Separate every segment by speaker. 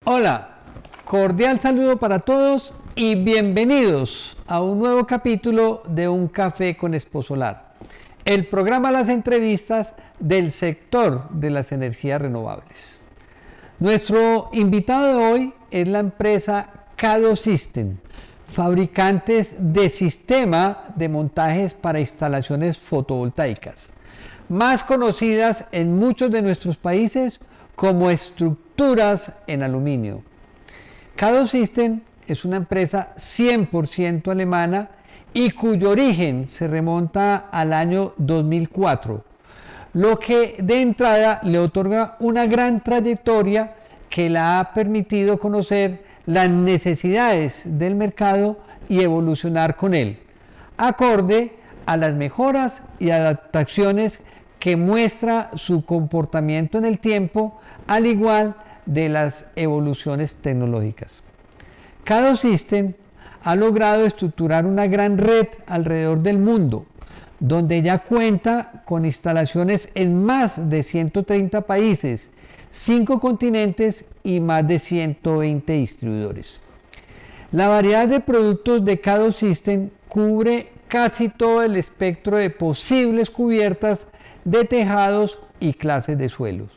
Speaker 1: Hola, cordial saludo para todos y bienvenidos a un nuevo capítulo de Un Café con Exposolar, el programa Las Entrevistas del sector de las energías renovables. Nuestro invitado de hoy es la empresa Cado System, fabricantes de sistema de montajes para instalaciones fotovoltaicas, más conocidas en muchos de nuestros países como estructuras en aluminio. Cado System es una empresa 100% alemana y cuyo origen se remonta al año 2004, lo que de entrada le otorga una gran trayectoria que la ha permitido conocer las necesidades del mercado y evolucionar con él, acorde a las mejoras y adaptaciones que muestra su comportamiento en el tiempo, al igual de las evoluciones tecnológicas. Cado System ha logrado estructurar una gran red alrededor del mundo, donde ya cuenta con instalaciones en más de 130 países, 5 continentes y más de 120 distribuidores. La variedad de productos de Cado System cubre casi todo el espectro de posibles cubiertas de tejados y clases de suelos.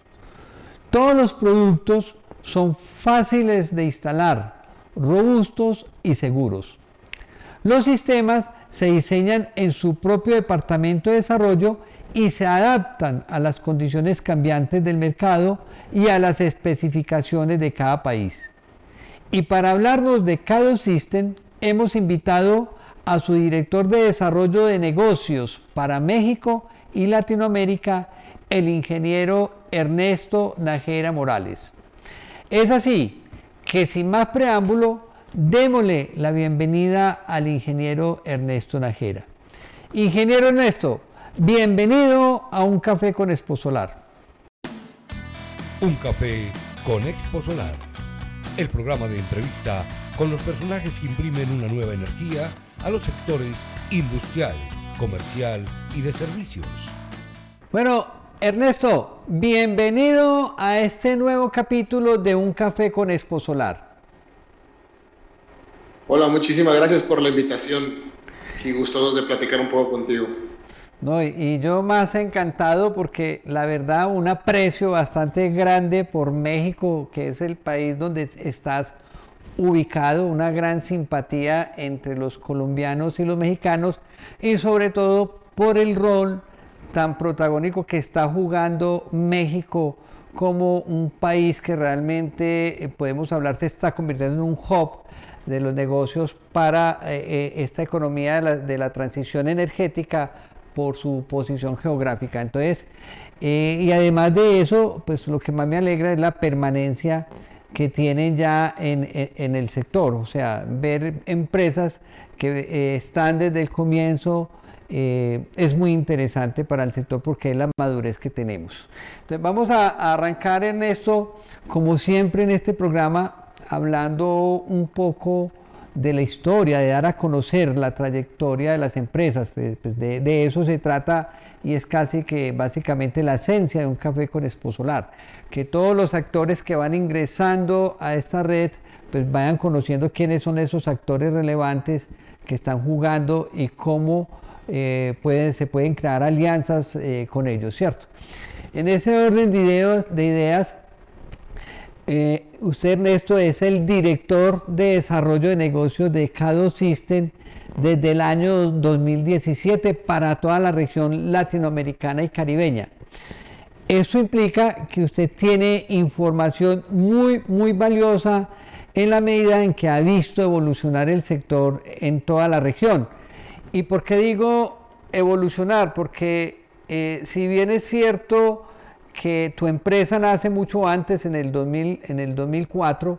Speaker 1: Todos los productos son fáciles de instalar, robustos y seguros. Los sistemas se diseñan en su propio departamento de desarrollo y se adaptan a las condiciones cambiantes del mercado y a las especificaciones de cada país. Y para hablarnos de Cado System, hemos invitado a su director de desarrollo de negocios para México y Latinoamérica, el ingeniero Ernesto Nájera Morales. Es así que, sin más preámbulo, démosle la bienvenida al ingeniero Ernesto Nájera. Ingeniero Ernesto, bienvenido a Un Café con Exposolar.
Speaker 2: Un Café con Exposolar, el programa de entrevista con los personajes que imprimen una nueva energía a los sectores industrial, comercial y de servicios.
Speaker 1: Bueno, Ernesto, bienvenido a este nuevo capítulo de Un Café con Exposolar.
Speaker 3: Hola, muchísimas gracias por la invitación y gustosos de platicar un poco contigo.
Speaker 1: No, y yo más encantado porque la verdad un aprecio bastante grande por México, que es el país donde estás ubicado, una gran simpatía entre los colombianos y los mexicanos y sobre todo por el rol tan protagónico que está jugando México como un país que realmente podemos hablar se está convirtiendo en un hub de los negocios para esta economía de la transición energética por su posición geográfica. Entonces, y además de eso, pues lo que más me alegra es la permanencia que tienen ya en el sector, o sea, ver empresas que están desde el comienzo es muy interesante para el sector porque es la madurez que tenemos. Entonces vamos a arrancar, Ernesto, como siempre en este programa, hablando un poco de la historia, de dar a conocer la trayectoria de las empresas, pues de eso se trata y es casi que básicamente la esencia de Un Café con Exposolar, que todos los actores que van ingresando a esta red pues vayan conociendo quiénes son esos actores relevantes que están jugando y cómo se pueden crear alianzas con ellos, ¿cierto? En ese orden de ideas, usted, Ernesto, es el director de desarrollo de negocios de Cado System desde el año 2017 para toda la región latinoamericana y caribeña. Eso implica que usted tiene información muy valiosa en la medida en que ha visto evolucionar el sector en toda la región. ¿Y por qué digo evolucionar? Porque si bien es cierto que tu empresa nace mucho antes, en el 2004,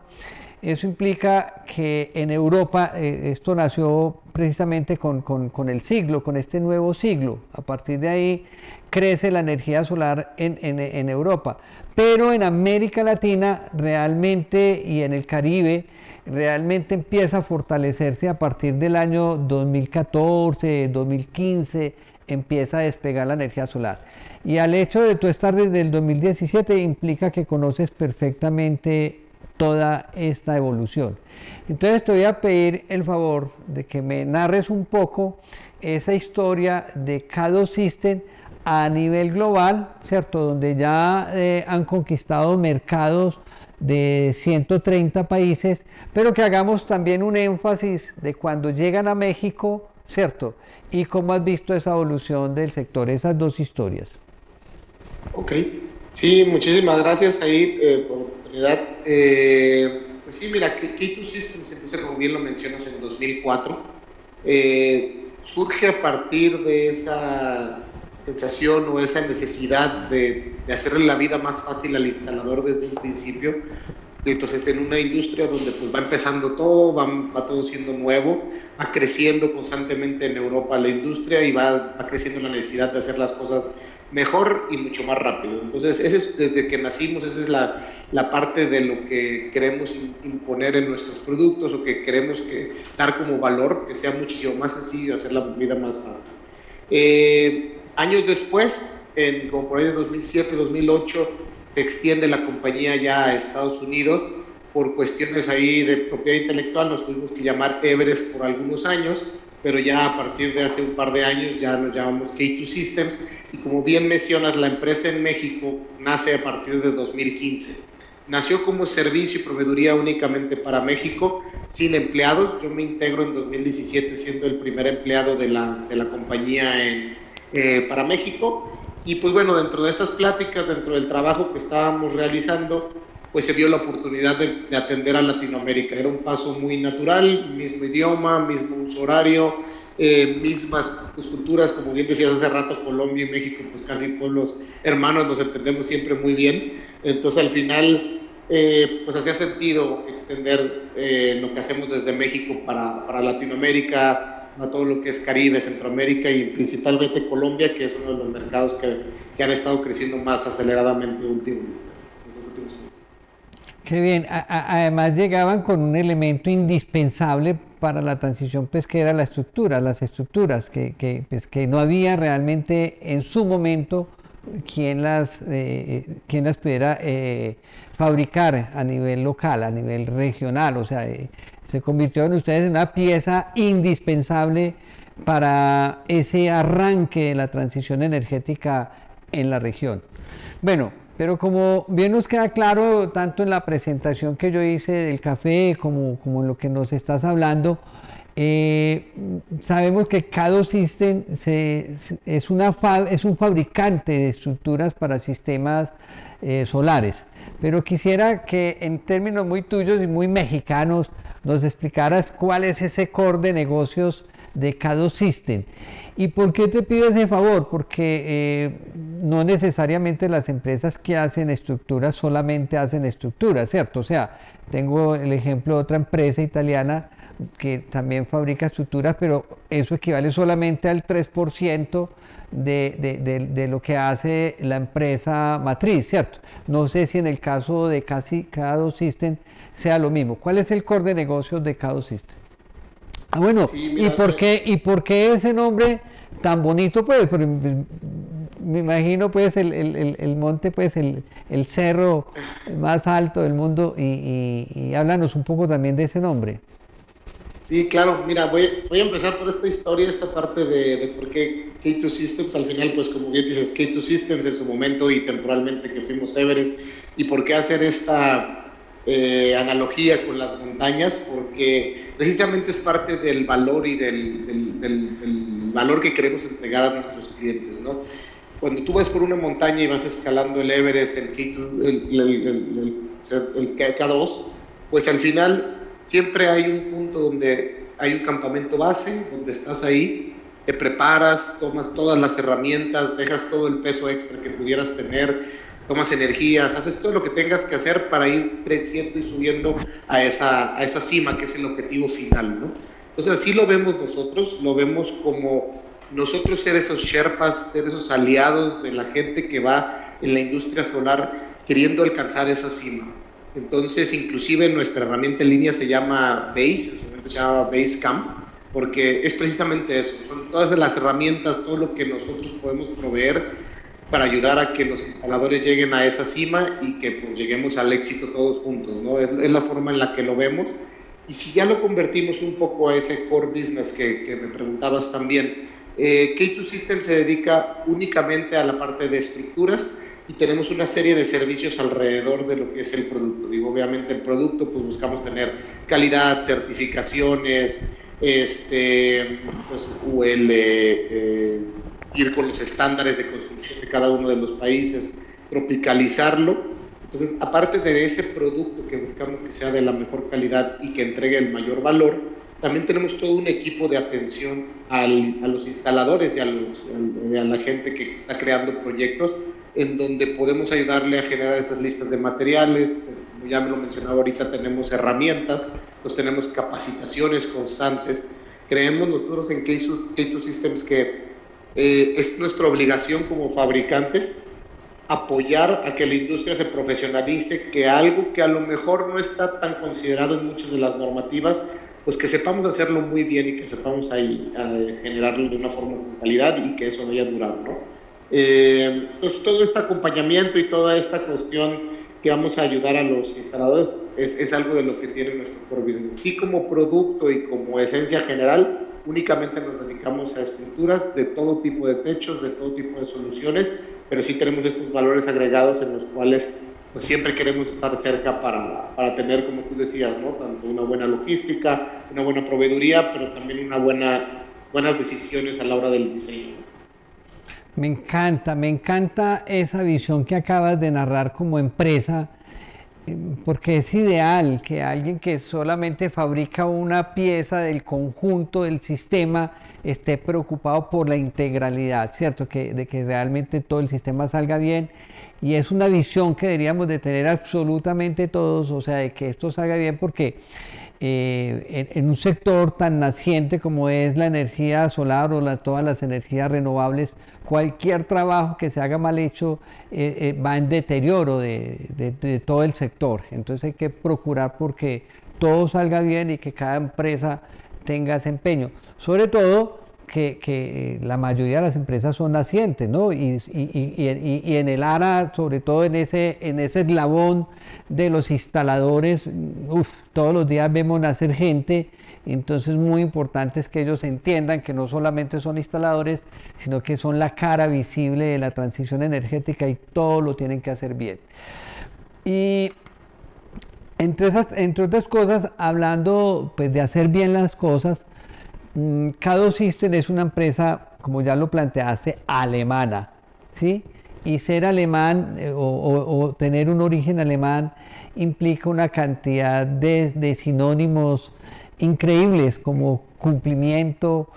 Speaker 1: eso implica que en Europa esto nació precisamente con el siglo, con este nuevo siglo. A partir de ahí crece la energía solar en Europa. Pero en América Latina realmente y en el Caribe realmente empieza a fortalecerse a partir del año 2014, 2015, empieza a despegar la energía solar. Y al hecho de tú estar desde el 2017 implica que conoces perfectamente toda esta evolución. Entonces te voy a pedir el favor de que me narres un poco esa historia de K2 System a nivel global, ¿cierto? Donde ya han conquistado mercados de 130 países, pero que hagamos también un énfasis de cuando llegan a México, ¿cierto? Y cómo has visto esa evolución del sector, esas dos historias.
Speaker 3: Ok, sí, muchísimas gracias ahí por la oportunidad. Pues sí, mira, K2 Systems, entonces como bien lo mencionas, en 2004, surge a partir de esa sensación o esa necesidad de hacerle la vida más fácil al instalador desde un principio. Entonces, en una industria donde pues va empezando todo, va todo siendo nuevo, va creciendo constantemente en Europa la industria y va creciendo la necesidad de hacer las cosas mejor y mucho más rápido. Entonces, desde que nacimos, esa es la parte de lo que queremos imponer en nuestros productos o que queremos dar como valor, que sea muchísimo más sencillo hacer la vida más fácil. Años después, como por ahí de 2007, 2008, se extiende la compañía ya a Estados Unidos. Por cuestiones ahí de propiedad intelectual nos tuvimos que llamar Everest por algunos años, pero ya a partir de hace un par de años ya nos llamamos K2 Systems, y como bien mencionas, la empresa en México nace a partir de 2015. Nació como servicio y proveeduría únicamente para México, sin empleados. Yo me integro en 2017 siendo el primer empleado de la compañía para México, y pues bueno, dentro de estas pláticas, dentro del trabajo que estábamos realizando, pues se vio la oportunidad de atender a Latinoamérica. Era un paso muy natural, mismo idioma, mismo uso horario, mismas culturas, como bien decías hace rato, Colombia y México, pues casi pueblos hermanos, nos entendemos siempre muy bien. Entonces al final, pues hacía sentido extender lo que hacemos desde México para Latinoamérica, a todo lo que es Caribe, Centroamérica y principalmente Colombia, que es uno de los mercados que han estado creciendo más aceleradamente últimamente.
Speaker 1: Qué bien. Además llegaban con un elemento indispensable para la transición pesquera, las estructuras que no había realmente en su momento quien las pudiera fabricar a nivel local, a nivel regional. O sea, se convirtieron ustedes en una pieza indispensable para ese arranque de la transición energética en la región. Bueno, pero como bien nos queda claro, tanto en la presentación que yo hice del café como en lo que nos estás hablando, sabemos que K2 System es un fabricante de estructuras para sistemas solares, pero quisiera que en términos muy tuyos y muy mexicanos nos explicaras cuál es ese core de negocios de K2 System. ¿Y por qué te pido ese favor? Porque no necesariamente las empresas que hacen estructuras solamente hacen estructuras, ¿cierto? O sea, tengo el ejemplo de otra empresa italiana que también fabrica estructuras, pero eso equivale solamente al 3% de lo que hace la empresa matriz, ¿cierto? No sé si en el caso de K2 System sea lo mismo. ¿Cuál es el core de negocios de K2 System? Ah, bueno, sí, mira, ¿y por qué ese nombre tan bonito? Pues, me imagino pues el monte, pues el cerro más alto del mundo, y háblanos un poco también de ese nombre.
Speaker 3: Sí, claro, mira, voy a empezar por esta historia, esta parte de por qué K2 Systems, al final, pues como bien dices, K2 Systems en su momento y temporalmente que fuimos Everest, y por qué hacer esta analogía con las montañas, porque precisamente es parte del valor y del valor que queremos entregar a nuestros clientes, ¿no? Cuando tú vas por una montaña y vas escalando el Everest, el K2, pues al final siempre hay un punto donde hay un campamento base, donde estás ahí, te preparas, tomas todas las herramientas, dejas todo el peso extra que pudieras tener, tomas energías, haces todo lo que tengas que hacer para ir creciendo y subiendo a esa cima, que es el objetivo final, ¿no? Entonces así lo vemos nosotros, lo vemos como nosotros ser esos Sherpas, ser esos aliados de la gente que va en la industria solar queriendo alcanzar esa cima. Entonces, inclusive nuestra herramienta en línea se llama Base, en su momento se llama Basecamp, porque es precisamente eso, son todas las herramientas, todo lo que nosotros podemos proveer para ayudar a que los instaladores lleguen a esa cima y que pues, lleguemos al éxito todos juntos, ¿no? Es la forma en la que lo vemos. Y si ya lo convertimos un poco a ese core business que me preguntabas también, K2 Systems se dedica únicamente a la parte de estructuras y tenemos una serie de servicios alrededor de lo que es el producto. Digo, obviamente el producto, pues buscamos tener calidad, certificaciones, pues UL, ir con los estándares de construcción de cada uno de los países, tropicalizarlo. Entonces, aparte de ese producto que buscamos que sea de la mejor calidad y que entregue el mayor valor, también tenemos todo un equipo de atención a los instaladores y a la gente que está creando proyectos, en donde podemos ayudarle a generar esas listas de materiales. Como ya me lo mencionaba ahorita, tenemos herramientas, pues tenemos capacitaciones constantes. Creemos nosotros en K2 Systems que es nuestra obligación como fabricantes apoyar a que la industria se profesionalice, que algo que a lo mejor no está tan considerado en muchas de las normativas, pues que sepamos hacerlo muy bien y que sepamos ahí generarlo de una forma con calidad y que eso vaya a durar, ¿no? Pues todo este acompañamiento y toda esta cuestión que vamos a ayudar a los instaladores es algo de lo que tiene nuestro core business. Sí, como producto y como esencia general, únicamente nos dedicamos a estructuras de todo tipo de techos, de todo tipo de soluciones, pero sí tenemos estos valores agregados en los cuales pues, siempre queremos estar cerca para tener, como tú decías, ¿no? Tanto una buena logística, una buena proveeduría, pero también buenas decisiones a la hora del diseño.
Speaker 1: Me encanta esa visión que acabas de narrar como empresa, porque es ideal que alguien que solamente fabrica una pieza del conjunto del sistema esté preocupado por la integralidad, ¿cierto? De que realmente todo el sistema salga bien, y es una visión que deberíamos de tener absolutamente todos, o sea, de que esto salga bien, porque en un sector tan naciente como es la energía solar o todas las energías renovables, cualquier trabajo que se haga mal hecho va en deterioro de todo el sector. Entonces hay que procurar porque todo salga bien y que cada empresa tenga ese empeño. Sobre todo que la mayoría de las empresas son nacientes, ¿no? Y en el ARA, sobre todo en ese eslabón de los instaladores, todos los días vemos nacer gente. Entonces muy importante es que ellos entiendan que no solamente son instaladores, sino que son la cara visible de la transición energética y todo lo tienen que hacer bien. Y entre otras cosas, hablando pues, de hacer bien las cosas, K2 Systems es una empresa, como ya lo planteaste, alemana, ¿sí? Y ser alemán o tener un origen alemán implica una cantidad de sinónimos increíbles como cumplimiento,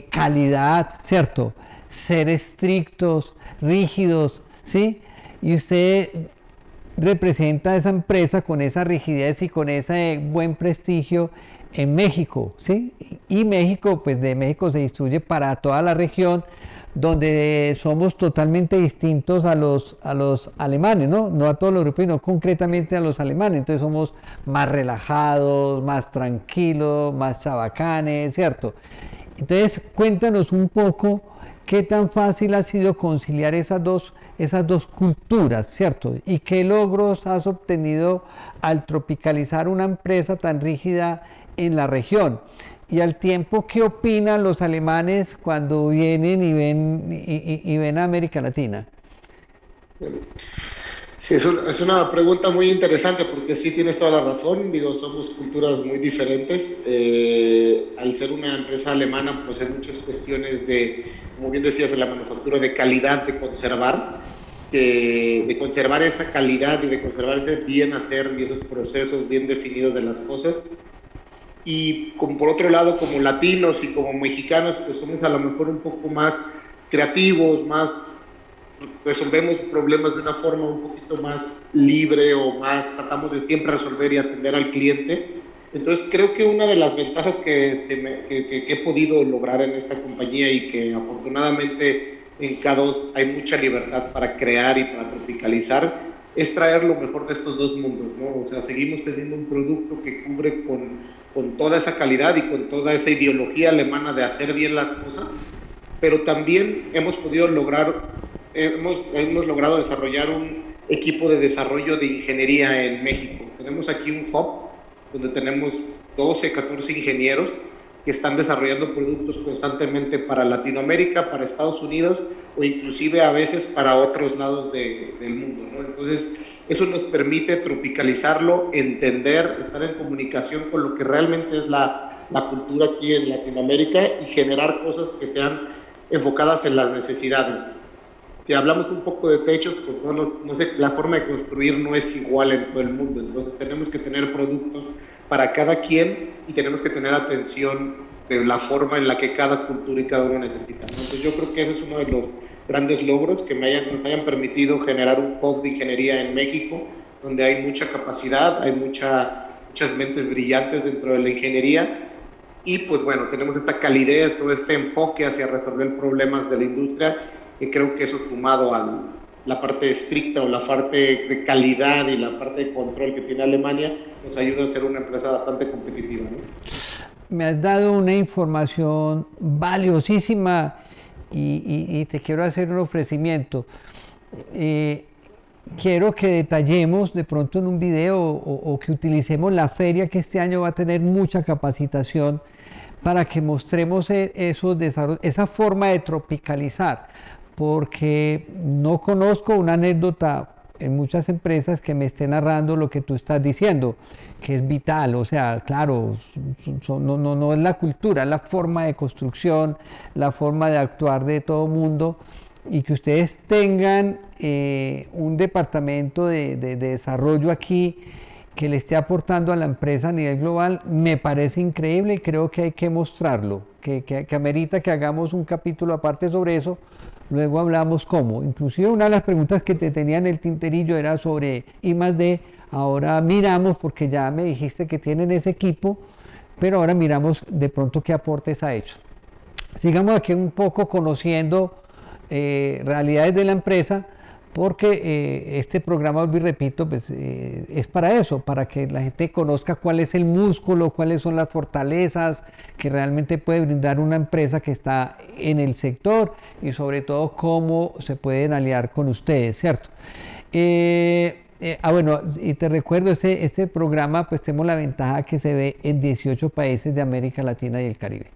Speaker 1: calidad, ¿cierto? Ser estrictos, rígidos, ¿sí? Y usted representa a esa empresa con esa rigidez y con ese buen prestigio en México, ¿sí? Y México, pues de México se distribuye para toda la región, donde somos totalmente distintos a los alemanes, ¿no? No a todos los europeos, sino concretamente a los alemanes. Entonces somos más relajados, más tranquilos, más chabacanes, ¿cierto? Entonces cuéntanos un poco qué tan fácil ha sido conciliar esas dos culturas, ¿cierto? Y qué logros has obtenido al tropicalizar una empresa tan rígida en la región. Y al tiempo, ¿qué opinan los alemanes cuando vienen y ven a América Latina?
Speaker 3: Sí, es una pregunta muy interesante porque sí tienes toda la razón. Digo, somos culturas muy diferentes. Al ser una empresa alemana, pues hay muchas cuestiones de, como bien decías, de la manufactura, de calidad, de conservar esa calidad y de conservar ese bien hacer y esos procesos bien definidos de las cosas. Y como por otro lado, como latinos y como mexicanos, pues somos a lo mejor un poco más creativos, más resolvemos problemas de una forma un poquito más libre o más tratamos de siempre resolver y atender al cliente. Entonces creo que una de las ventajas que he podido lograr en esta compañía y que afortunadamente en K2 hay mucha libertad para crear y para tropicalizar es traer lo mejor de estos dos mundos, ¿no? O sea, seguimos teniendo un producto que cubre con toda esa calidad y con toda esa ideología alemana de hacer bien las cosas, pero también hemos podido lograr hemos logrado desarrollar un equipo de desarrollo de ingeniería en México. Tenemos aquí un hub donde tenemos 12, 14 ingenieros que están desarrollando productos constantemente para Latinoamérica, para Estados Unidos o inclusive a veces para otros lados del mundo, ¿no? Entonces, eso nos permite tropicalizarlo, entender, estar en comunicación con lo que realmente es la cultura aquí en Latinoamérica y generar cosas que sean enfocadas en las necesidades. Si hablamos un poco de techos, pues no sé, la forma de construir no es igual en todo el mundo, entonces tenemos que tener productos para cada quien y tenemos que tener atención de la forma en la que cada cultura y cada uno necesita, ¿no? Entonces yo creo que ese es uno de los grandes logros que nos hayan permitido generar un hub de ingeniería en México, donde hay mucha capacidad, hay muchas mentes brillantes dentro de la ingeniería y pues bueno, tenemos esta calidez, todo este enfoque hacia resolver problemas de la industria, que creo que eso sumado a la parte estricta o la parte de calidad y la parte de control que tiene Alemania, nos ayuda a ser una empresa bastante competitiva, ¿no?
Speaker 1: Me has dado una información valiosísima y te quiero hacer un ofrecimiento. Quiero que detallemos de pronto en un video o que utilicemos la feria que este año va a tener mucha capacitación para que mostremos esos desarrollos, esa forma de tropicalizar, porque no conozco una anécdota en muchas empresas que me esté narrando lo que tú estás diciendo, que es vital. O sea, claro, no es la cultura, es la forma de construcción, la forma de actuar de todo mundo, y que ustedes tengan un departamento de desarrollo aquí que le esté aportando a la empresa a nivel global, me parece increíble y creo que hay que mostrarlo, que amerita que hagamos un capítulo aparte sobre eso. Luego hablamos cómo. Inclusive una de las preguntas que te tenía en el tinterillo era sobre I+D. Ahora miramos, porque ya me dijiste que tienen ese equipo, pero ahora miramos de pronto qué aportes ha hecho. Sigamos aquí un poco conociendo realidades de la empresa, porque este programa, vuelvo y repito, pues, es para eso, para que la gente conozca cuál es el músculo, cuáles son las fortalezas que realmente puede brindar una empresa que está en el sector y sobre todo cómo se pueden aliar con ustedes, ¿cierto? Bueno, y te recuerdo, este programa pues tenemos la ventaja que se ve en 18 países de América Latina y el Caribe.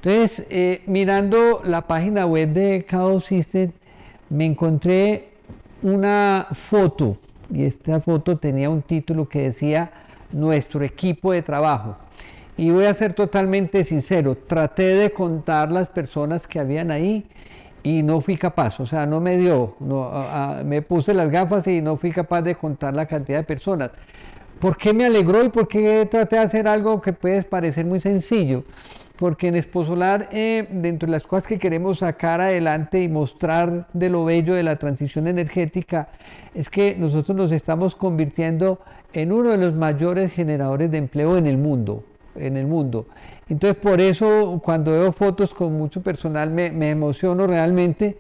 Speaker 1: Entonces, mirando la página web de Caddo System, me encontré una foto, y esta foto tenía un título que decía nuestro equipo de trabajo, y voy a ser totalmente sincero, traté de contar las personas que habían ahí y no fui capaz, o sea, no me dio, me puse las gafas y no fui capaz de contar la cantidad de personas. ¿Por qué me alegró y por qué traté de hacer algo que puede parecer muy sencillo? Porque en Exposolar, dentro de las cosas que queremos sacar adelante y mostrar de lo bello de la transición energética, es que nosotros nos estamos convirtiendo en uno de los mayores generadores de empleo en el mundo. Entonces, por eso, cuando veo fotos con mucho personal, me emociono realmente.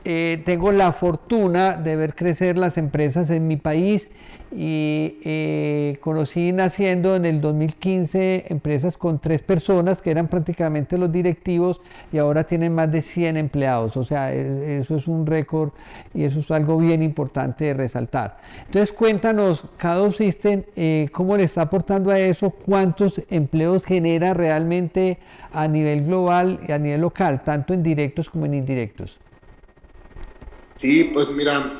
Speaker 1: Tengo la fortuna de ver crecer las empresas en mi país y conocí naciendo en el 2015 empresas con 3 personas que eran prácticamente los directivos y ahora tienen más de 100 empleados. O sea, eso es un récord y eso es algo bien importante de resaltar. Entonces cuéntanos, Caddo System, cómo le está aportando a eso, cuántos empleos genera realmente a nivel global y a nivel local, tanto en directos como en indirectos.
Speaker 3: Sí, pues mira,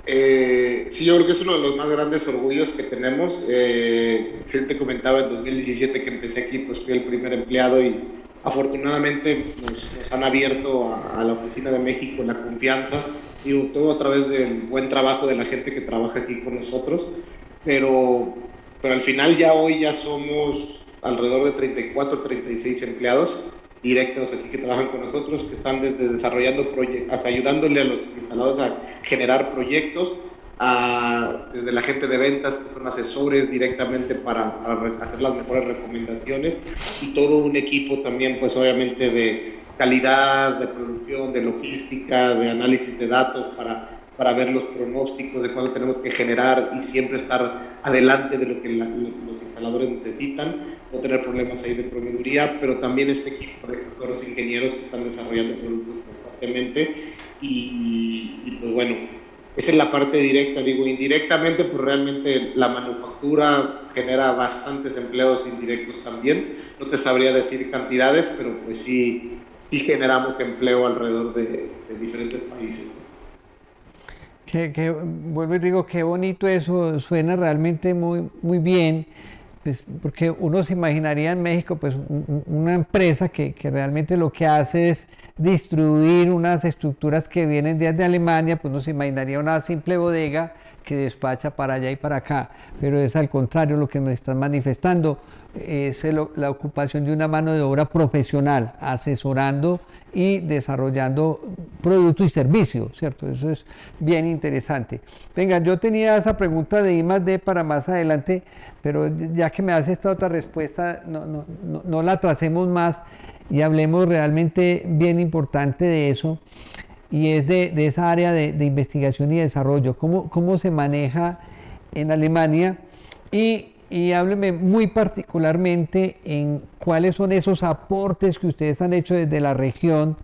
Speaker 3: sí, yo creo que es uno de los más grandes orgullos que tenemos. Te comentaba en 2017 que empecé aquí, pues fui el primer empleado y afortunadamente nos han abierto a la oficina de México la confianza, digo, todo a través del buen trabajo de la gente que trabaja aquí con nosotros, pero al final hoy somos alrededor de 34, 36 empleados directos aquí que trabajan con nosotros, que están desde desarrollando proyectos, ayudándole a los instaladores a generar proyectos, desde la gente de ventas, que son asesores directamente para hacer las mejores recomendaciones, y todo un equipo también, pues obviamente de calidad, de producción, de logística, de análisis de datos para ver los pronósticos de cuándo tenemos que generar y siempre estar adelante de lo que los instaladores necesitan, no tener problemas ahí de proveeduría, pero también este equipo de los ingenieros que están desarrollando productos constantemente Pues bueno, esa es la parte directa. Digo, indirectamente, pues realmente la manufactura genera bastantes empleos indirectos también. No te sabría decir cantidades, pero pues sí generamos empleo alrededor de diferentes países.
Speaker 1: Vuelvo y digo, qué bonito eso, suena realmente muy bien, pues, porque uno se imaginaría en México pues una empresa que realmente lo que hace es distribuir unas estructuras que vienen desde Alemania, pues uno se imaginaría una simple bodega que despacha para allá y para acá, pero es al contrario lo que nos están manifestando, es la ocupación de una mano de obra profesional, asesorando y desarrollando producto y servicio, ¿cierto? Eso es bien interesante. Venga, yo tenía esa pregunta de I+D para más adelante, pero ya que me hace esta otra respuesta, no la tracemos más y hablemos realmente bien importante de eso, y es de esa área de investigación y desarrollo, cómo se maneja en Alemania, y hábleme muy particularmente en cuáles son esos aportes que ustedes han hecho desde la región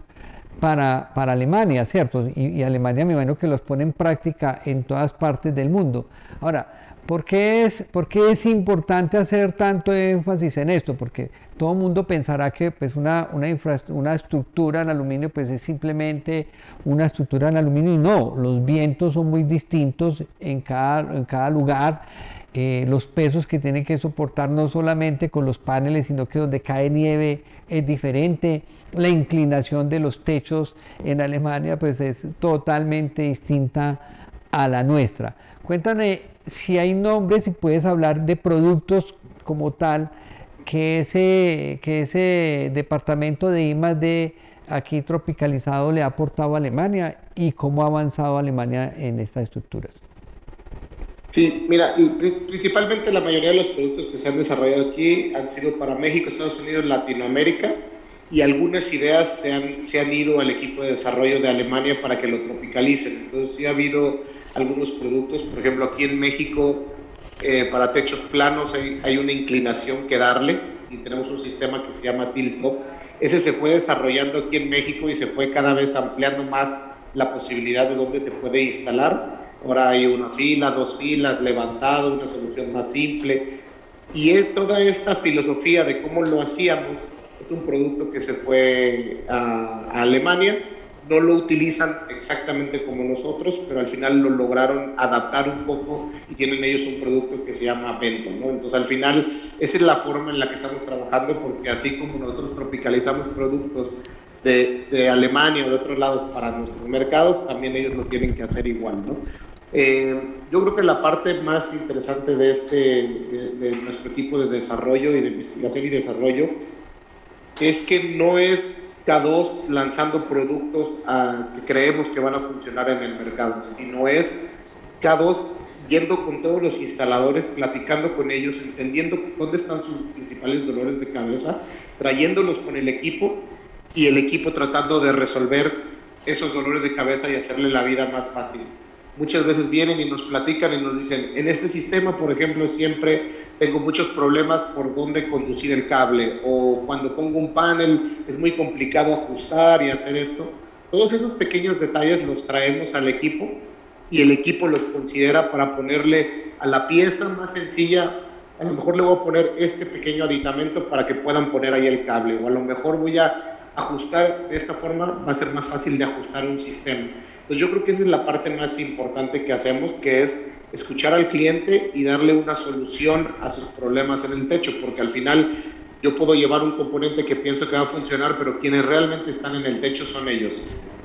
Speaker 1: para Alemania, ¿cierto? Y Alemania me imagino que los pone en práctica en todas partes del mundo. Ahora, ¿por qué es importante hacer tanto énfasis en esto? Porque todo el mundo pensará que pues, una estructura en aluminio pues, es simplemente una estructura en aluminio, y no, los vientos son muy distintos en cada lugar. Los pesos que tienen que soportar no solamente con los paneles, sino que donde cae nieve es diferente. La inclinación de los techos en Alemania pues es totalmente distinta a la nuestra. Cuéntame si hay nombres, si puedes hablar de productos como tal que ese departamento de I+D aquí tropicalizado le ha aportado a Alemania, y cómo ha avanzado Alemania en estas estructuras.
Speaker 3: Sí, mira, principalmente la mayoría de los productos que se han desarrollado aquí han sido para México, Estados Unidos, Latinoamérica, y algunas ideas se han ido al equipo de desarrollo de Alemania para que lo tropicalicen. Entonces sí ha habido algunos productos, por ejemplo aquí en México, para techos planos hay una inclinación que darle, y tenemos un sistema que se llama Tilt Top. Ese se fue desarrollando aquí en México y se fue cada vez ampliando más la posibilidad de dónde se puede instalar. Ahora hay una fila, 2 filas, levantado, una solución más simple. Y toda esta filosofía de cómo lo hacíamos es un producto que se fue a Alemania. No lo utilizan exactamente como nosotros, pero al final lo lograron adaptar un poco y tienen ellos un producto que se llama Bento, ¿no? Entonces al final esa es la forma en la que estamos trabajando, porque así como nosotros tropicalizamos productos de Alemania o de otros lados para nuestros mercados, también ellos lo tienen que hacer igual, ¿no? Yo creo que la parte más interesante de nuestro equipo de desarrollo y de investigación y desarrollo es que no es K2 lanzando productos que creemos que van a funcionar en el mercado, sino es K2 yendo con todos los instaladores, platicando con ellos, entendiendo dónde están sus principales dolores de cabeza, trayéndolos con el equipo, y el equipo tratando de resolver esos dolores de cabeza y hacerle la vida más fácil. Muchas veces vienen y nos platican y nos dicen, en este sistema, por ejemplo, siempre tengo muchos problemas por dónde conducir el cable, o cuando pongo un panel es muy complicado ajustar y hacer esto. Todos esos pequeños detalles los traemos al equipo, y el equipo los considera para ponerle a la pieza más sencilla. A lo mejor le voy a poner este pequeño aditamento para que puedan poner ahí el cable, o a lo mejor voy a ajustar de esta forma, va a ser más fácil de ajustar un sistema. Entonces yo creo que esa es la parte más importante que hacemos, que es escuchar al cliente y darle una solución a sus problemas en el techo, porque al final yo puedo llevar un componente que pienso que va a funcionar, pero quienes realmente están en el techo son ellos.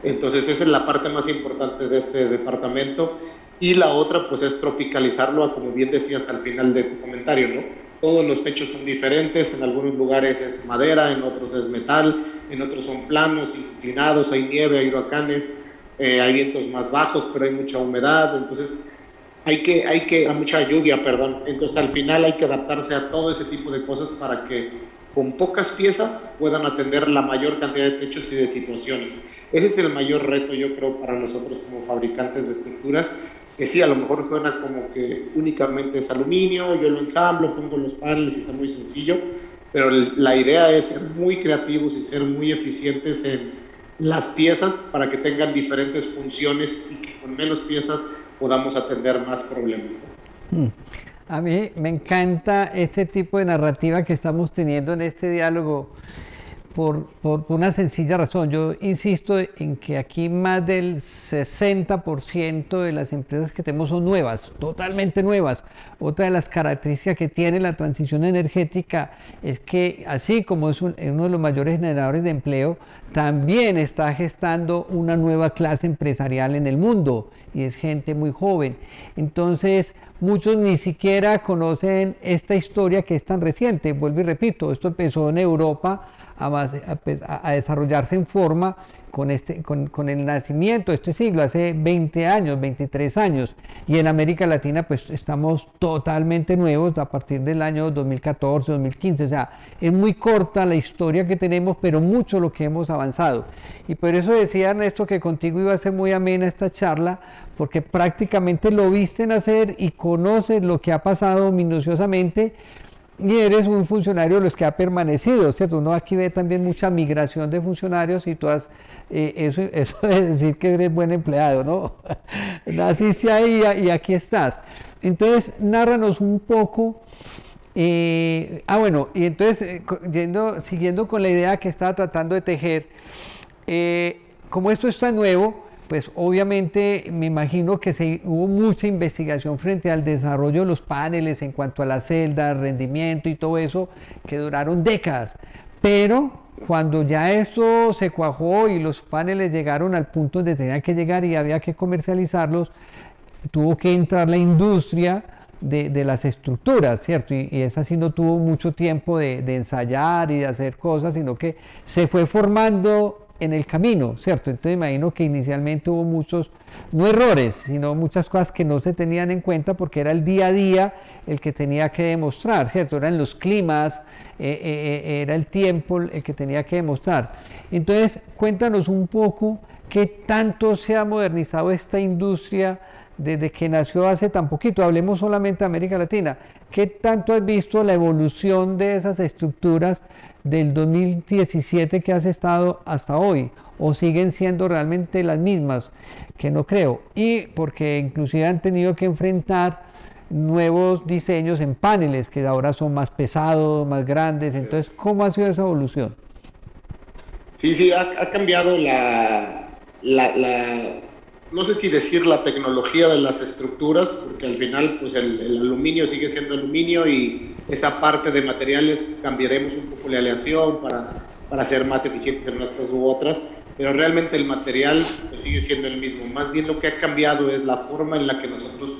Speaker 3: Entonces esa es la parte más importante de este departamento. Y la otra pues es tropicalizarlo a, como bien decías al final de tu comentario, ¿no? Todos los techos son diferentes, en algunos lugares es madera, en otros es metal, en otros son planos, inclinados, hay nieve, hay huracanes, hay vientos más bajos, pero hay mucha humedad, entonces hay mucha lluvia, perdón. Entonces al final hay que adaptarse a todo ese tipo de cosas para que con pocas piezas puedan atender la mayor cantidad de techos y de situaciones. Ese es el mayor reto, yo creo, para nosotros como fabricantes de estructuras, que sí, a lo mejor suena como que únicamente es aluminio, yo lo ensamblo, pongo los paneles y está muy sencillo, pero la idea es ser muy creativos y ser muy eficientes las piezas para que tengan diferentes funciones y que con menos piezas podamos atender más problemas, ¿no?
Speaker 1: A mí me encanta este tipo de narrativa que estamos teniendo en este diálogo por una sencilla razón. Yo insisto en que aquí más del 60% de las empresas que tenemos son nuevas, totalmente nuevas. Otra de las características que tiene la transición energética es que, así como es uno de los mayores generadores de empleo, también está gestando una nueva clase empresarial en el mundo, y es gente muy joven. Entonces, muchos ni siquiera conocen esta historia que es tan reciente. Vuelvo y repito, esto empezó en Europa a desarrollarse en forma con el nacimiento de este siglo, hace 20 años, 23 años, y en América Latina pues estamos totalmente nuevos a partir del año 2014, 2015, o sea, es muy corta la historia que tenemos, pero mucho lo que hemos avanzado. Y por eso decía Ernesto que contigo iba a ser muy amena esta charla, porque prácticamente lo viste nacer y conoces lo que ha pasado minuciosamente, y eres un funcionario de los que ha permanecido, ¿cierto? Uno aquí ve también mucha migración de funcionarios y tú has, eso de decir que eres buen empleado, ¿no? Naciste ahí y aquí estás. Entonces, nárranos un poco. Bueno, y entonces, siguiendo con la idea que estaba tratando de tejer, como esto está nuevo, pues obviamente me imagino que hubo mucha investigación frente al desarrollo de los paneles en cuanto a las celdas, rendimiento y todo eso, que duraron décadas. Pero cuando ya eso se cuajó y los paneles llegaron al punto donde tenían que llegar y había que comercializarlos, tuvo que entrar la industria de las estructuras, ¿cierto? Y esa sí no tuvo mucho tiempo de ensayar y de hacer cosas, sino que se fue formando en el camino, ¿cierto? Entonces imagino que inicialmente hubo muchos, no errores, sino muchas cosas que no se tenían en cuenta porque era el día a día el que tenía que demostrar, ¿cierto? Eran los climas, era el tiempo el que tenía que demostrar. Entonces, cuéntanos un poco qué tanto se ha modernizado esta industria desde que nació hace tan poquito. Hablemos solamente de América Latina. ¿Qué tanto has visto la evolución de esas estructuras del 2017 que has estado hasta hoy, o siguen siendo realmente las mismas? Que no creo, y porque inclusive han tenido que enfrentar nuevos diseños en paneles que ahora son más pesados, más grandes. Entonces, ¿cómo ha sido esa evolución?
Speaker 3: Sí, ha cambiado no sé si decir la tecnología de las estructuras, porque al final pues el aluminio sigue siendo aluminio y esa parte de materiales cambiaremos un poco la aleación para ser más eficientes en unas cosas u otras, pero realmente el material pues sigue siendo el mismo. Más bien lo que ha cambiado es la forma en la que nosotros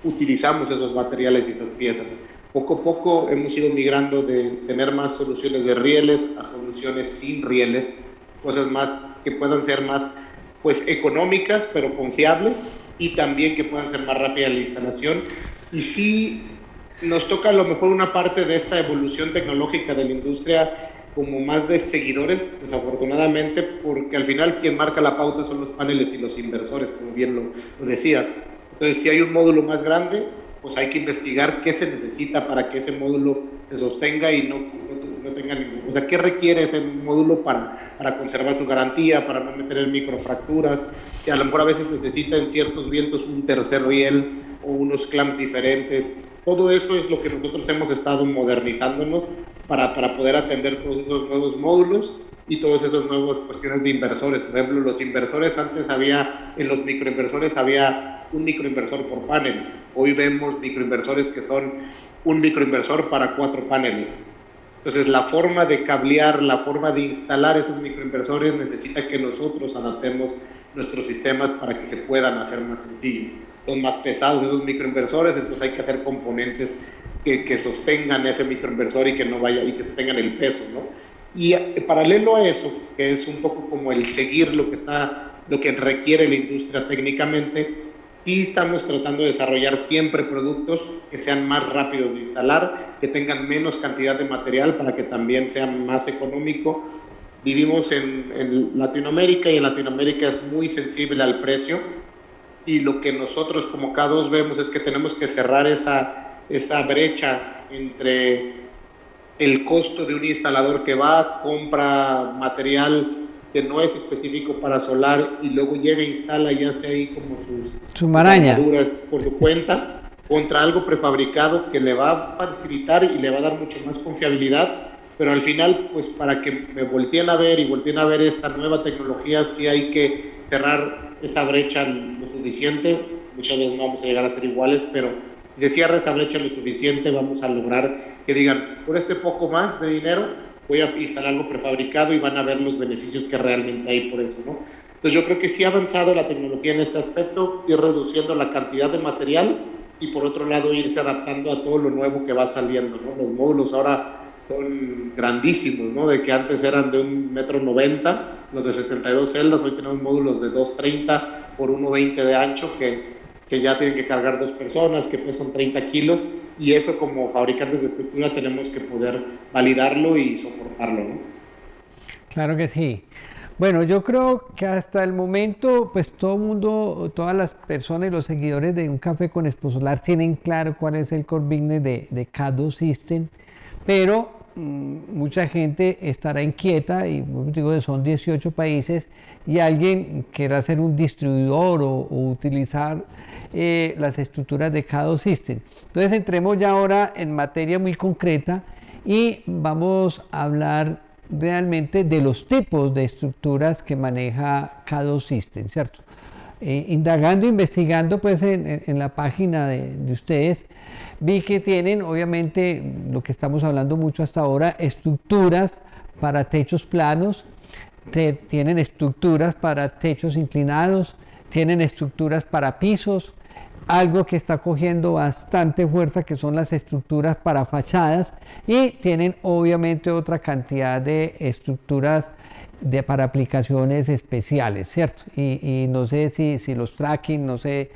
Speaker 3: utilizamos esos materiales y esas piezas. Poco a poco hemos ido migrando de tener más soluciones de rieles a soluciones sin rieles, cosas más que puedan ser más pues económicas pero confiables, y también que puedan ser más rápidas la instalación. Y sí nos toca a lo mejor una parte de esta evolución tecnológica de la industria como más de seguidores, desafortunadamente, porque al final quien marca la pauta son los paneles y los inversores, como bien lo decías. Entonces, si hay un módulo más grande, pues hay que investigar qué se necesita para que ese módulo se sostenga y no tenga ningún... O sea, ¿qué requiere ese módulo para conservar su garantía, para no meter microfracturas? Que a lo mejor a veces necesita en ciertos vientos un tercer riel o unos clamps diferentes. Todo eso es lo que nosotros hemos estado modernizándonos para poder atender todos esos nuevos módulos y todas esas nuevas cuestiones de inversores. Por ejemplo, los inversores, antes en los microinversores había un microinversor por panel. Hoy vemos microinversores que son un microinversor para 4 paneles. Entonces, la forma de cablear, la forma de instalar esos microinversores necesita que nosotros adaptemos nuestros sistemas para que se puedan hacer más sencillos. Son más pesados esos microinversores, entonces hay que hacer componentes que sostengan ese microinversor y que no vaya y que sostengan el peso, ¿no? Y paralelo a eso, que es un poco como el seguir lo que requiere la industria técnicamente, y estamos tratando de desarrollar siempre productos que sean más rápidos de instalar, que tengan menos cantidad de material para que también sean más económico. Vivimos en Latinoamérica y en Latinoamérica es muy sensible al precio, y lo que nosotros como K2 vemos es que tenemos que cerrar esa brecha entre el costo de un instalador que compra material que no es específico para solar y luego llega e instala y hace ahí como
Speaker 1: su maraña
Speaker 3: por su cuenta, contra algo prefabricado que le va a facilitar y le va a dar mucho más confiabilidad, pero al final, pues para que me volteen a ver y volteen a ver esta nueva tecnología, sí hay que cerrar esa brecha lo suficiente. Muchas veces no vamos a llegar a ser iguales, pero si se cierra esa brecha lo suficiente, vamos a lograr que digan, por este poco más de dinero, voy a instalar algo prefabricado y van a ver los beneficios que realmente hay por eso, ¿no? Entonces yo creo que sí ha avanzado la tecnología en este aspecto, ir reduciendo la cantidad de material y por otro lado irse adaptando a todo lo nuevo que va saliendo, ¿no? Los módulos ahora son grandísimos, ¿no? De que antes eran de 1,90 m, los de 72 celdas, hoy tenemos módulos de 2,30 por 1,20 de ancho que ya tienen que cargar 2 personas, que pesan 30 kilos, y eso como fabricantes de estructura tenemos que poder validarlo y soportarlo, ¿no?
Speaker 1: Claro que sí. Bueno, yo creo que hasta el momento, pues todo el mundo, todas las personas y los seguidores de Un Café con Exposolar tienen claro cuál es el core business de CAD System, pero mucha gente estará inquieta, y digo, son 18 países, y alguien quiera hacer un distribuidor o utilizar las estructuras de CAD System. Entonces entremos ya ahora en materia muy concreta y vamos a hablar realmente de los tipos de estructuras que maneja CAD System, ¿cierto? Indagando, investigando pues en la página de ustedes, vi que tienen obviamente lo que estamos hablando mucho hasta ahora, estructuras para techos planos, tienen estructuras para techos inclinados, tienen estructuras para pisos, algo que está cogiendo bastante fuerza que son las estructuras para fachadas, y tienen obviamente otra cantidad de estructuras para aplicaciones especiales, ¿cierto? Y no sé si los tracking, no sé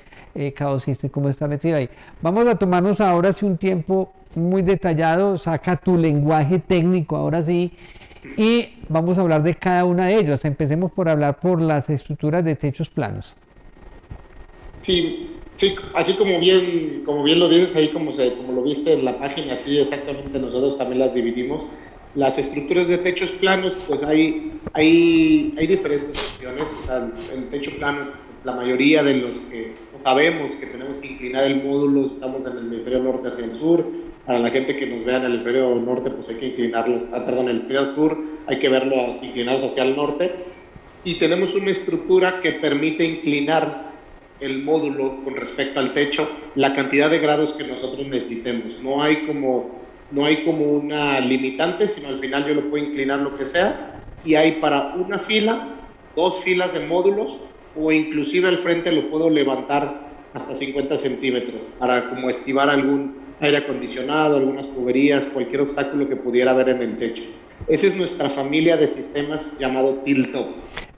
Speaker 1: CAD System cómo está metido ahí. Vamos a tomarnos ahora sí un tiempo muy detallado, saca tu lenguaje técnico ahora sí, y vamos a hablar de cada una de ellas. Empecemos por hablar por las estructuras de techos planos.
Speaker 3: Sí, así como bien lo dices ahí, como lo viste en la página, así exactamente nosotros también las dividimos. Las estructuras de techos planos, pues hay diferentes opciones. O sea, el techo plano, la mayoría de los que sabemos que tenemos que inclinar el módulo, estamos en el hemisferio norte hacia el sur. Para la gente que nos vea en el hemisferio norte, pues hay que inclinarlos, el hemisferio sur hay que verlo inclinados hacia el norte. Y tenemos una estructura que permite inclinar el módulo con respecto al techo la cantidad de grados que nosotros necesitemos. No hay como una limitante, sino al final yo lo puedo inclinar lo que sea, y hay para una fila, 2 filas de módulos, o inclusive al frente lo puedo levantar hasta 50 centímetros para como esquivar algún aire acondicionado, algunas tuberías, cualquier obstáculo que pudiera haber en el techo. Esa es nuestra familia de sistemas llamado Tilt-Top.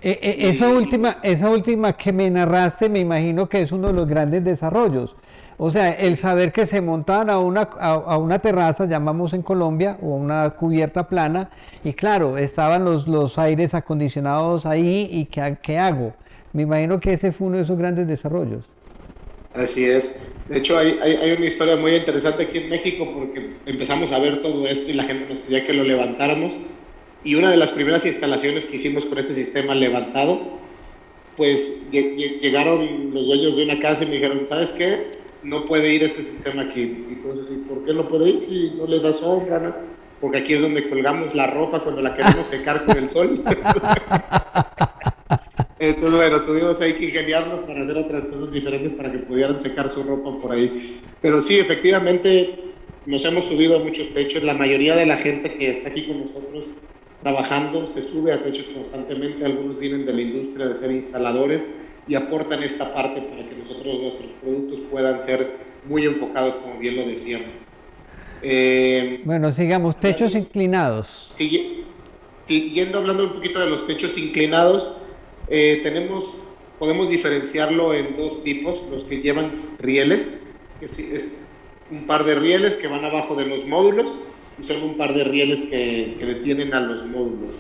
Speaker 1: Esa última que me narraste, me imagino que es uno de los grandes desarrollos. O sea, el saber que se montaban a una terraza, llamamos en Colombia, o una cubierta plana, y claro, estaban los aires acondicionados ahí, y ¿qué hago? Me imagino que ese fue uno de esos grandes desarrollos.
Speaker 3: Así es. De hecho, hay una historia muy interesante aquí en México, porque empezamos a ver todo esto y la gente nos pedía que lo levantáramos. Y una de las primeras instalaciones que hicimos con este sistema levantado, pues llegaron los dueños de una casa y me dijeron, ¿sabes qué? No puede ir este sistema aquí. Entonces, ¿y por qué no puede ir si no le da sombra, no? Porque aquí es donde colgamos la ropa cuando la queremos secar con el sol. Entonces, bueno, tuvimos ahí que ingeniarnos para hacer otras cosas diferentes para que pudieran secar su ropa por ahí. Pero sí, efectivamente, nos hemos subido a muchos techos. La mayoría de la gente que está aquí con nosotros trabajando se sube a techos constantemente. Algunos vienen de la industria de ser instaladores y aportan esta parte para que nuestros productos puedan ser muy enfocados, como bien lo decíamos.
Speaker 1: Bueno, sigamos, techos inclinados.
Speaker 3: Siguiendo hablando un poquito de los techos inclinados, podemos diferenciarlo en 2 tipos: los que llevan rieles, que es un par de rieles que van abajo de los módulos, y son un par de rieles que detienen a los módulos.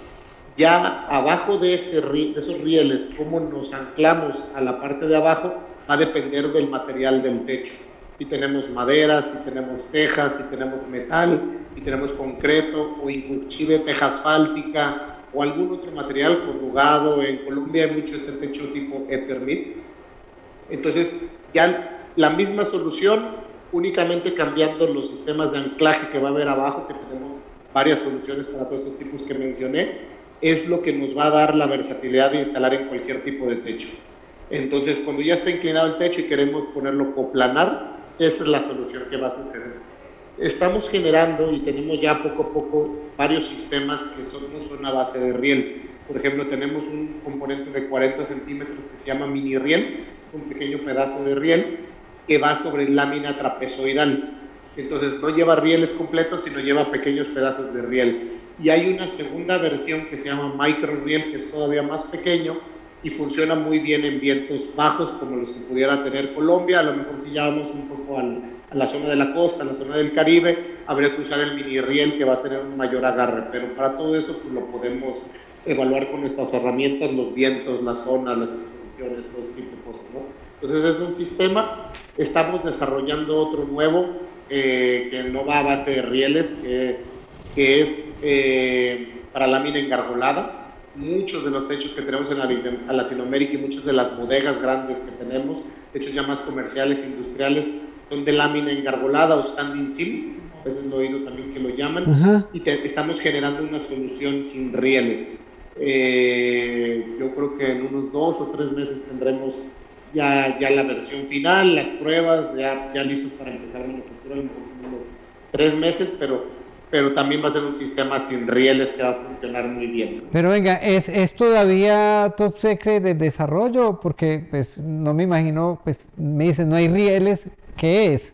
Speaker 3: Ya abajo de esos rieles, cómo nos anclamos a la parte de abajo, va a depender del material del techo. Si tenemos madera, si tenemos tejas, si tenemos metal, si tenemos concreto o inclusive teja asfáltica o algún otro material corrugado. En Colombia hay mucho este techo tipo Eternit. Entonces, ya la misma solución, únicamente cambiando los sistemas de anclaje que va a haber abajo, que tenemos varias soluciones para todos estos tipos que mencioné, es lo que nos va a dar la versatilidad de instalar en cualquier tipo de techo. Entonces, cuando ya está inclinado el techo y queremos ponerlo coplanar, esa es la solución que va a suceder. Estamos generando y tenemos ya poco a poco varios sistemas que no son a base de riel. Por ejemplo, tenemos un componente de 40 centímetros que se llama mini riel, un pequeño pedazo de riel que va sobre lámina trapezoidal. Entonces no lleva rieles completos, sino lleva pequeños pedazos de riel. Y hay una segunda versión que se llama micro riel, que es todavía más pequeño y funciona muy bien en vientos bajos como los que pudiera tener Colombia. A lo mejor si ya vamos un poco a la zona de la costa, a la zona del Caribe, habría que usar el mini riel, que va a tener un mayor agarre, pero para todo eso pues lo podemos evaluar con nuestras herramientas, los vientos, las zonas, las exposiciones, todo ese tipo de cosas, ¿no? Entonces es un sistema. Estamos desarrollando otro nuevo que no va a base de rieles, que es para lámina engargolada. Muchos de los techos que tenemos en Latinoamérica y muchas de las bodegas grandes que tenemos, techos ya más comerciales, industriales, son de lámina engargolada o standing seam, a veces lo he oído también que lo llaman, y estamos generando una solución sin rieles. Yo creo que en unos 2 o 3 meses tendremos ya la versión final, las pruebas, ya listos para empezar la manufactura en unos 3 meses, pero también va a ser un sistema sin rieles que va a funcionar muy bien.
Speaker 1: Pero venga, ¿es todavía top secret de desarrollo? Porque pues no me imagino, pues me dicen no hay rieles, ¿qué es?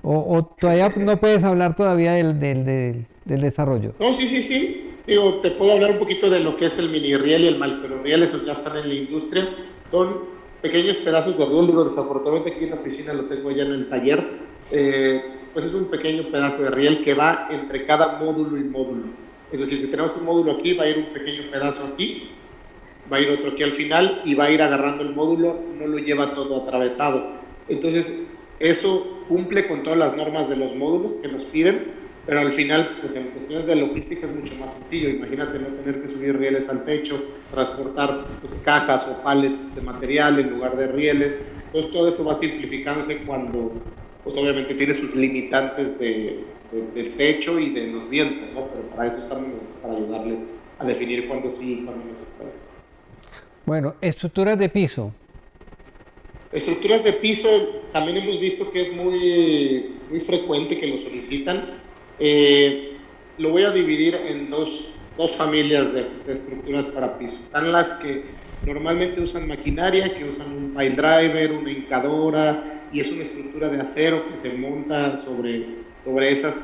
Speaker 1: ¿O todavía no puedes hablar todavía del desarrollo?
Speaker 3: No, sí. Digo, te puedo hablar un poquito de lo que es el mini riel y el macro riel, esos ya están en la industria. Son pequeños pedazos de riel, digo, desafortunadamente aquí en la oficina lo tengo ya en el taller. Pues es un pequeño pedazo de riel que va entre cada módulo y módulo. Es decir, si tenemos un módulo aquí, va a ir un pequeño pedazo aquí, va a ir otro aquí al final y va a ir agarrando el módulo, no lo lleva todo atravesado. Entonces, eso cumple con todas las normas de los módulos que nos piden, pero al final, pues en cuestiones de logística es mucho más sencillo. Imagínate no tener que subir rieles al techo, transportar cajas o pallets de material en lugar de rieles. Entonces, todo eso va simplificándose cuando pues obviamente tiene sus limitantes del techo y de los vientos, ¿no? Pero para eso estamos, para ayudarles a definir cuándo sí y cuándo no se puede.
Speaker 1: Bueno, estructuras de piso.
Speaker 3: Estructuras de piso también hemos visto que es muy frecuente que lo solicitan. Lo voy a dividir en dos familias de estructuras para piso. Están las que normalmente usan maquinaria, que usan un pile driver, una hincadora, y es una estructura de acero que se monta sobre esos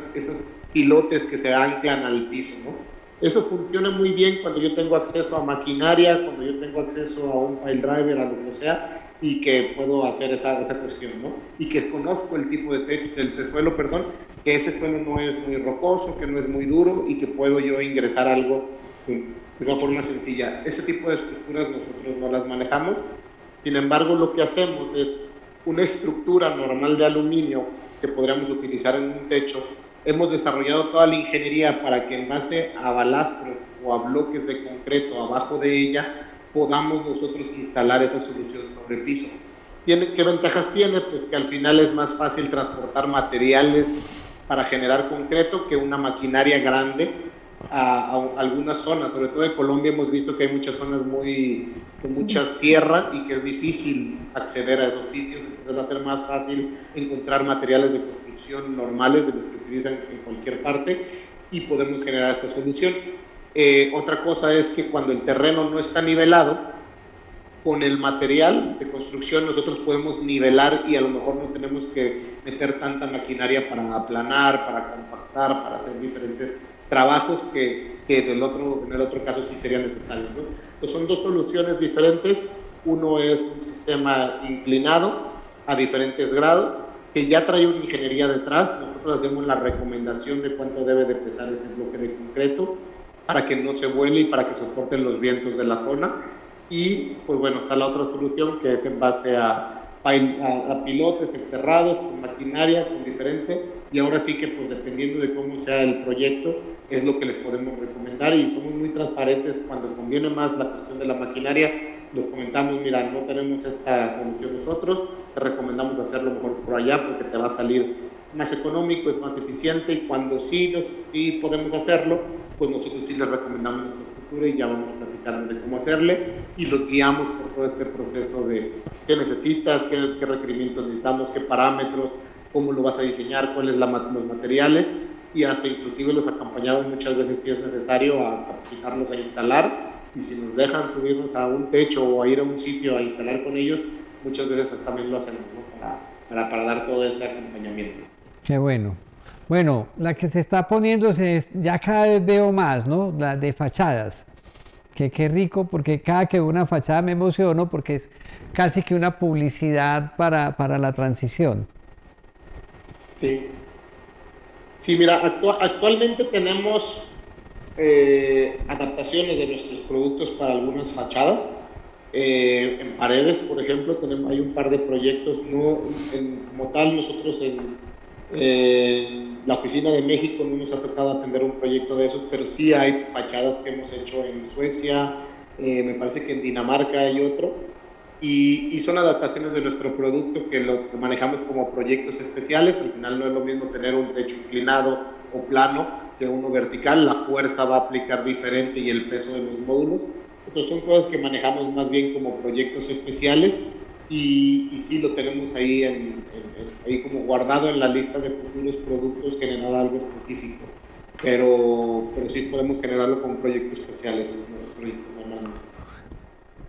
Speaker 3: pilotes que se anclan al piso, ¿no? Eso funciona muy bien cuando yo tengo acceso a maquinaria, cuando yo tengo acceso a un pile driver, a lo que sea, y que puedo hacer esa cuestión, ¿no? Y que conozco el tipo del suelo, que ese suelo no es muy rocoso, que no es muy duro y que puedo yo ingresar algo de una forma sencilla. Ese tipo de estructuras nosotros no las manejamos. Sin embargo, lo que hacemos es una estructura normal de aluminio que podríamos utilizar en un techo. Hemos desarrollado toda la ingeniería para que en base a balastros o a bloques de concreto abajo de ella podamos nosotros instalar esa solución sobre piso. ¿Qué ventajas tiene? Pues que al final es más fácil transportar materiales para generar concreto que una maquinaria grande a algunas zonas. Sobre todo en Colombia hemos visto que hay muchas zonas con mucha sierra y que es difícil acceder a esos sitios. Entonces va a ser más fácil encontrar materiales de construcción normales de los que utilizan en cualquier parte y podemos generar esta solución. Otra cosa es que cuando el terreno no está nivelado, con el material de construcción nosotros podemos nivelar y a lo mejor no tenemos que meter tanta maquinaria para aplanar, para compactar, para hacer diferentes trabajos que en el otro caso sí serían necesarios, ¿no? Entonces son dos soluciones diferentes. Uno es un sistema inclinado a diferentes grados que ya trae una ingeniería detrás. Nosotros hacemos la recomendación de cuánto debe de pesar ese bloque de concreto para que no se vuele y para que soporten los vientos de la zona. Y pues bueno, está la otra solución que es en base a pilotes enterrados, con maquinaria, con diferente, y ahora sí que pues dependiendo de cómo sea el proyecto es lo que les podemos recomendar, y somos muy transparentes. Cuando conviene más la cuestión de la maquinaria, les comentamos, mira, no tenemos esta solución nosotros, te recomendamos hacerlo mejor por allá porque te va a salir más económico, es más eficiente, y cuando sí podemos hacerlo, pues nosotros sí les recomendamos nuestra estructura y ya vamos platicando de cómo hacerle, y los guiamos por todo este proceso de qué necesitas, qué requerimientos necesitamos, qué parámetros, cómo lo vas a diseñar, cuáles los materiales, y hasta inclusive los acompañamos muchas veces si es necesario a capacitarlos a instalar, y si nos dejan subirnos a un techo o a ir a un sitio a instalar con ellos, muchas veces también lo hacemos, ¿no? para dar todo ese acompañamiento.
Speaker 1: Qué bueno. Bueno, la que se está poniendo, ya cada vez veo más, ¿no? La de fachadas. Qué rico, porque cada que veo una fachada me emociono, porque es casi que una publicidad para la transición.
Speaker 3: Sí. Sí, mira, actualmente tenemos adaptaciones de nuestros productos para algunas fachadas. En paredes, por ejemplo, hay un par de proyectos, como tal, nosotros en la oficina de México no nos ha tocado atender un proyecto de esos, pero sí hay fachadas que hemos hecho en Suecia, me parece que en Dinamarca hay otro, y son adaptaciones de nuestro producto que lo manejamos como proyectos especiales. Al final no es lo mismo tener un techo inclinado o plano que uno vertical, la fuerza va a aplicar diferente y el peso de los módulos. Entonces son cosas que manejamos más bien como proyectos especiales, y sí lo tenemos ahí, ahí como guardado en la lista de futuros productos, generar algo específico, pero sí podemos generarlo como proyectos especiales.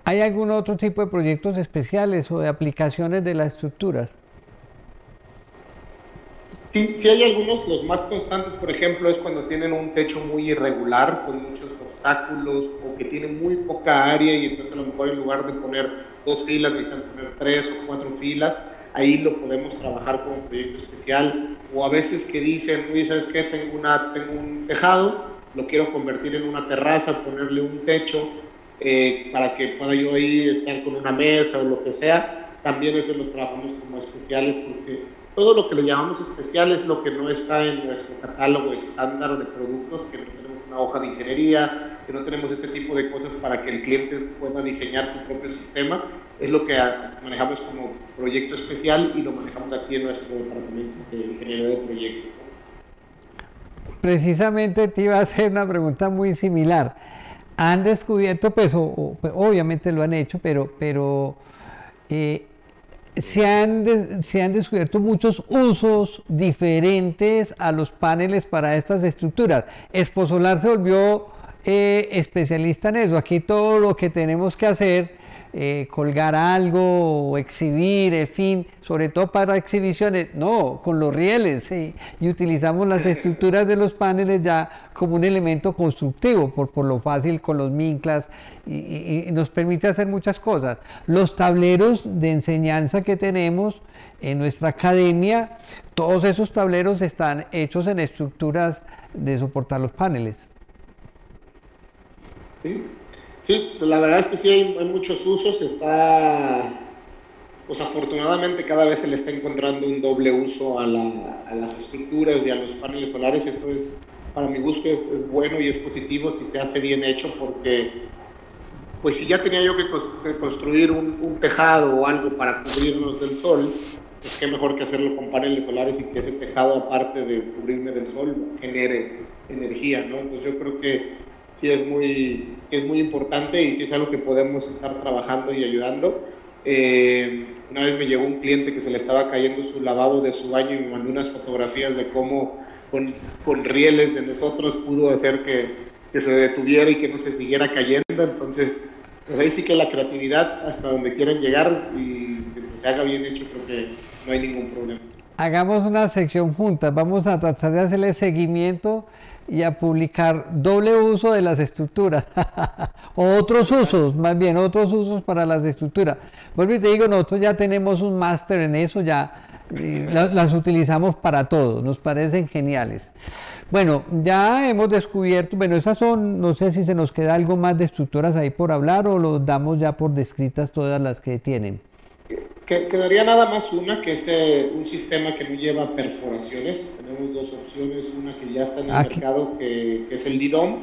Speaker 1: ¿Hay algún otro tipo de proyectos especiales o de aplicaciones de las estructuras?
Speaker 3: Sí, hay algunos. Los más constantes, por ejemplo, es cuando tienen un techo muy irregular, con muchos obstáculos, o que tienen muy poca área, y entonces a lo mejor en lugar de poner 2 filas necesitan poner 3 o 4 filas. Ahí lo podemos trabajar como proyecto especial. O a veces que dicen, oye, ¿sabes qué? Tengo un tejado, lo quiero convertir en una terraza, ponerle un techo, para que pueda yo ahí estar con una mesa o lo que sea. También eso lo trabajamos como especiales, porque todo lo que le llamamos especial es lo que no está en nuestro catálogo estándar de productos, que no tenemos una hoja de ingeniería, que no tenemos este tipo de cosas para que el cliente pueda diseñar su propio sistema. Es lo que manejamos como proyecto especial, y lo manejamos aquí en nuestro departamento de ingeniería de proyectos.
Speaker 1: Precisamente te iba a hacer una pregunta muy similar. Han descubierto, pues obviamente lo han hecho, pero se han descubierto muchos usos diferentes a los paneles para estas estructuras. Exposolar se volvió especialista en eso. Aquí todo lo que tenemos que hacer, colgar algo o exhibir, en fin, sobre todo para exhibiciones, no, con los rieles, ¿sí? Y utilizamos las estructuras de los paneles ya como un elemento constructivo, por lo fácil con los minclas, y nos permite hacer muchas cosas. Los tableros de enseñanza que tenemos en nuestra academia, todos esos tableros están hechos en estructuras de soportar los paneles.
Speaker 3: Sí, la verdad es que sí hay muchos usos. Pues afortunadamente cada vez se le está encontrando un doble uso a las estructuras y a los paneles solares. Esto es, para mi gusto, es bueno y es positivo si se hace bien hecho, porque pues si ya tenía yo que construir un tejado o algo para cubrirnos del sol, pues qué mejor que hacerlo con paneles solares, y que ese tejado, aparte de cubrirme del sol, genere energía, ¿no? Entonces yo creo que sí es muy importante, y sí es algo que podemos estar trabajando y ayudando. Una vez me llegó un cliente que se le estaba cayendo su lavabo de su baño, y me mandó unas fotografías de cómo con rieles de nosotros pudo hacer que se detuviera y que no se siguiera cayendo. Entonces, pues ahí sí que la creatividad, hasta donde quieran llegar, y que se haga bien hecho, creo que no hay ningún problema.
Speaker 1: Hagamos una sección juntas, vamos a tratar de hacerle seguimiento y a publicar doble uso de las estructuras, o otros usos, más bien otros usos para las estructuras. Vuelvo y te digo, nosotros ya tenemos un máster en eso, ya las utilizamos para todo, nos parecen geniales. Bueno, ya hemos descubierto, bueno, esas son, no sé si se nos queda algo más de estructuras ahí por hablar, o los damos ya por descritas todas las que tienen.
Speaker 3: Quedaría nada más una, que es un sistema que no lleva perforaciones. Tenemos dos opciones, una que ya está en el mercado, que es el DDOM,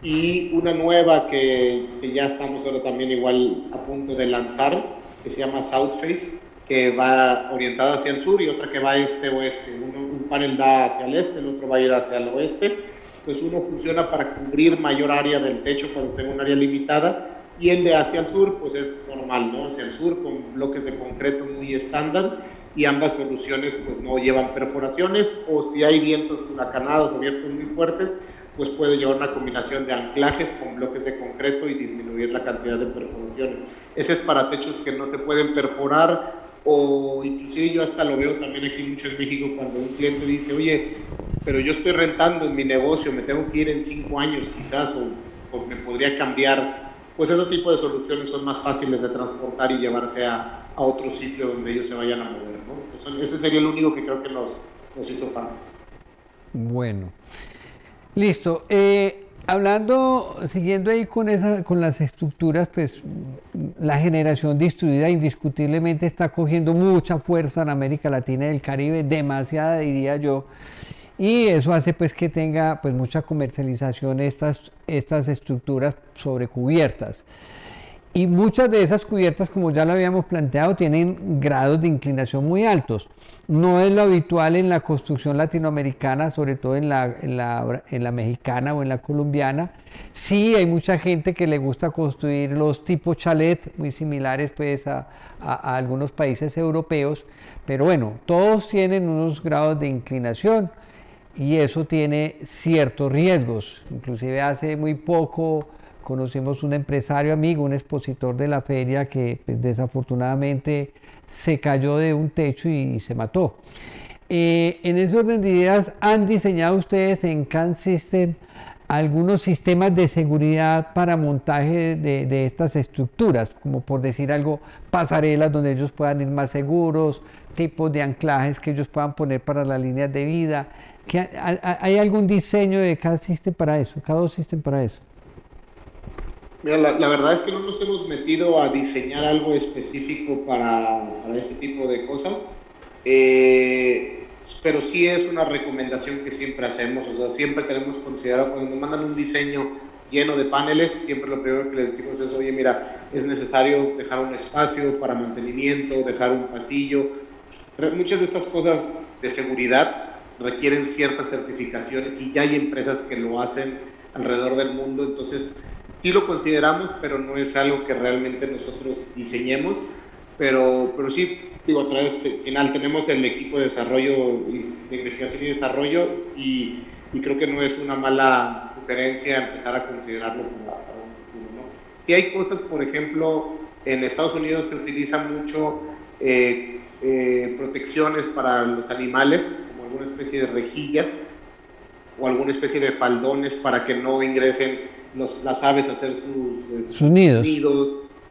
Speaker 3: y una nueva que ya estamos ahora también igual a punto de lanzar, que se llama Southface, que va orientada hacia el sur, y otra que va este-oeste. Un panel da hacia el este, el otro va a ir hacia el oeste. Pues uno funciona para cubrir mayor área del techo cuando tengo un área limitada, y el de hacia el sur pues es normal, ¿no? Hacia el sur con bloques de concreto muy estándar, y ambas soluciones pues no llevan perforaciones, o si hay vientos huracanados o vientos muy fuertes, pues puede llevar una combinación de anclajes con bloques de concreto y disminuir la cantidad de perforaciones. Ese es para techos que no se pueden perforar, o inclusive yo hasta lo veo también aquí mucho en México, cuando un cliente dice, oye, pero yo estoy rentando en mi negocio, me tengo que ir en 5 años quizás, o me podría cambiar. Pues ese tipo de soluciones son más fáciles de transportar y llevarse a otro sitio donde ellos se vayan a mover, ¿no? Entonces, ese sería el único que creo que nos hizo falta.
Speaker 1: Bueno, listo. Siguiendo ahí con las estructuras, pues la generación distribuida indiscutiblemente está cogiendo mucha fuerza en América Latina y el Caribe, demasiada diría yo. Y eso hace pues que tenga pues mucha comercialización estas estructuras sobre cubiertas. Y muchas de esas cubiertas, como ya lo habíamos planteado, tienen grados de inclinación muy altos. No es lo habitual en la construcción latinoamericana, sobre todo en la mexicana o en la colombiana. Sí, hay mucha gente que le gusta construir los tipos chalet, muy similares pues a algunos países europeos, pero bueno, todos tienen unos grados de inclinación. Y eso tiene ciertos riesgos. Inclusive hace muy poco conocimos un empresario amigo, un expositor de la feria, que pues, desafortunadamente se cayó de un techo y se mató. En ese orden de ideas, ¿han diseñado ustedes en CAN System algunos sistemas de seguridad para montaje de estas estructuras? Como por decir algo, pasarelas donde ellos puedan ir más seguros, tipos de anclajes que ellos puedan poner para las líneas de vida. ¿Hay algún diseño de CAD System para eso, CAD System para eso?
Speaker 3: Mira, la verdad es que no nos hemos metido a diseñar algo específico para este tipo de cosas, pero sí es una recomendación que siempre hacemos. O sea, siempre tenemos considerado, cuando nos mandan un diseño lleno de paneles, siempre lo primero que les decimos es, oye, mira, es necesario dejar un espacio para mantenimiento, dejar un pasillo. Muchas de estas cosas de seguridad requieren ciertas certificaciones, y ya hay empresas que lo hacen alrededor del mundo. Entonces sí lo consideramos, pero no es algo que realmente nosotros diseñemos, pero sí, digo, a través del final tenemos el equipo de desarrollo, de investigación y desarrollo, y creo que no es una mala sugerencia empezar a considerarlo para un futuro, ¿no? Y hay cosas, por ejemplo, en Estados Unidos se utiliza mucho protecciones para los animales, como alguna especie de rejillas o alguna especie de faldones para que no ingresen las aves a hacer sus nidos,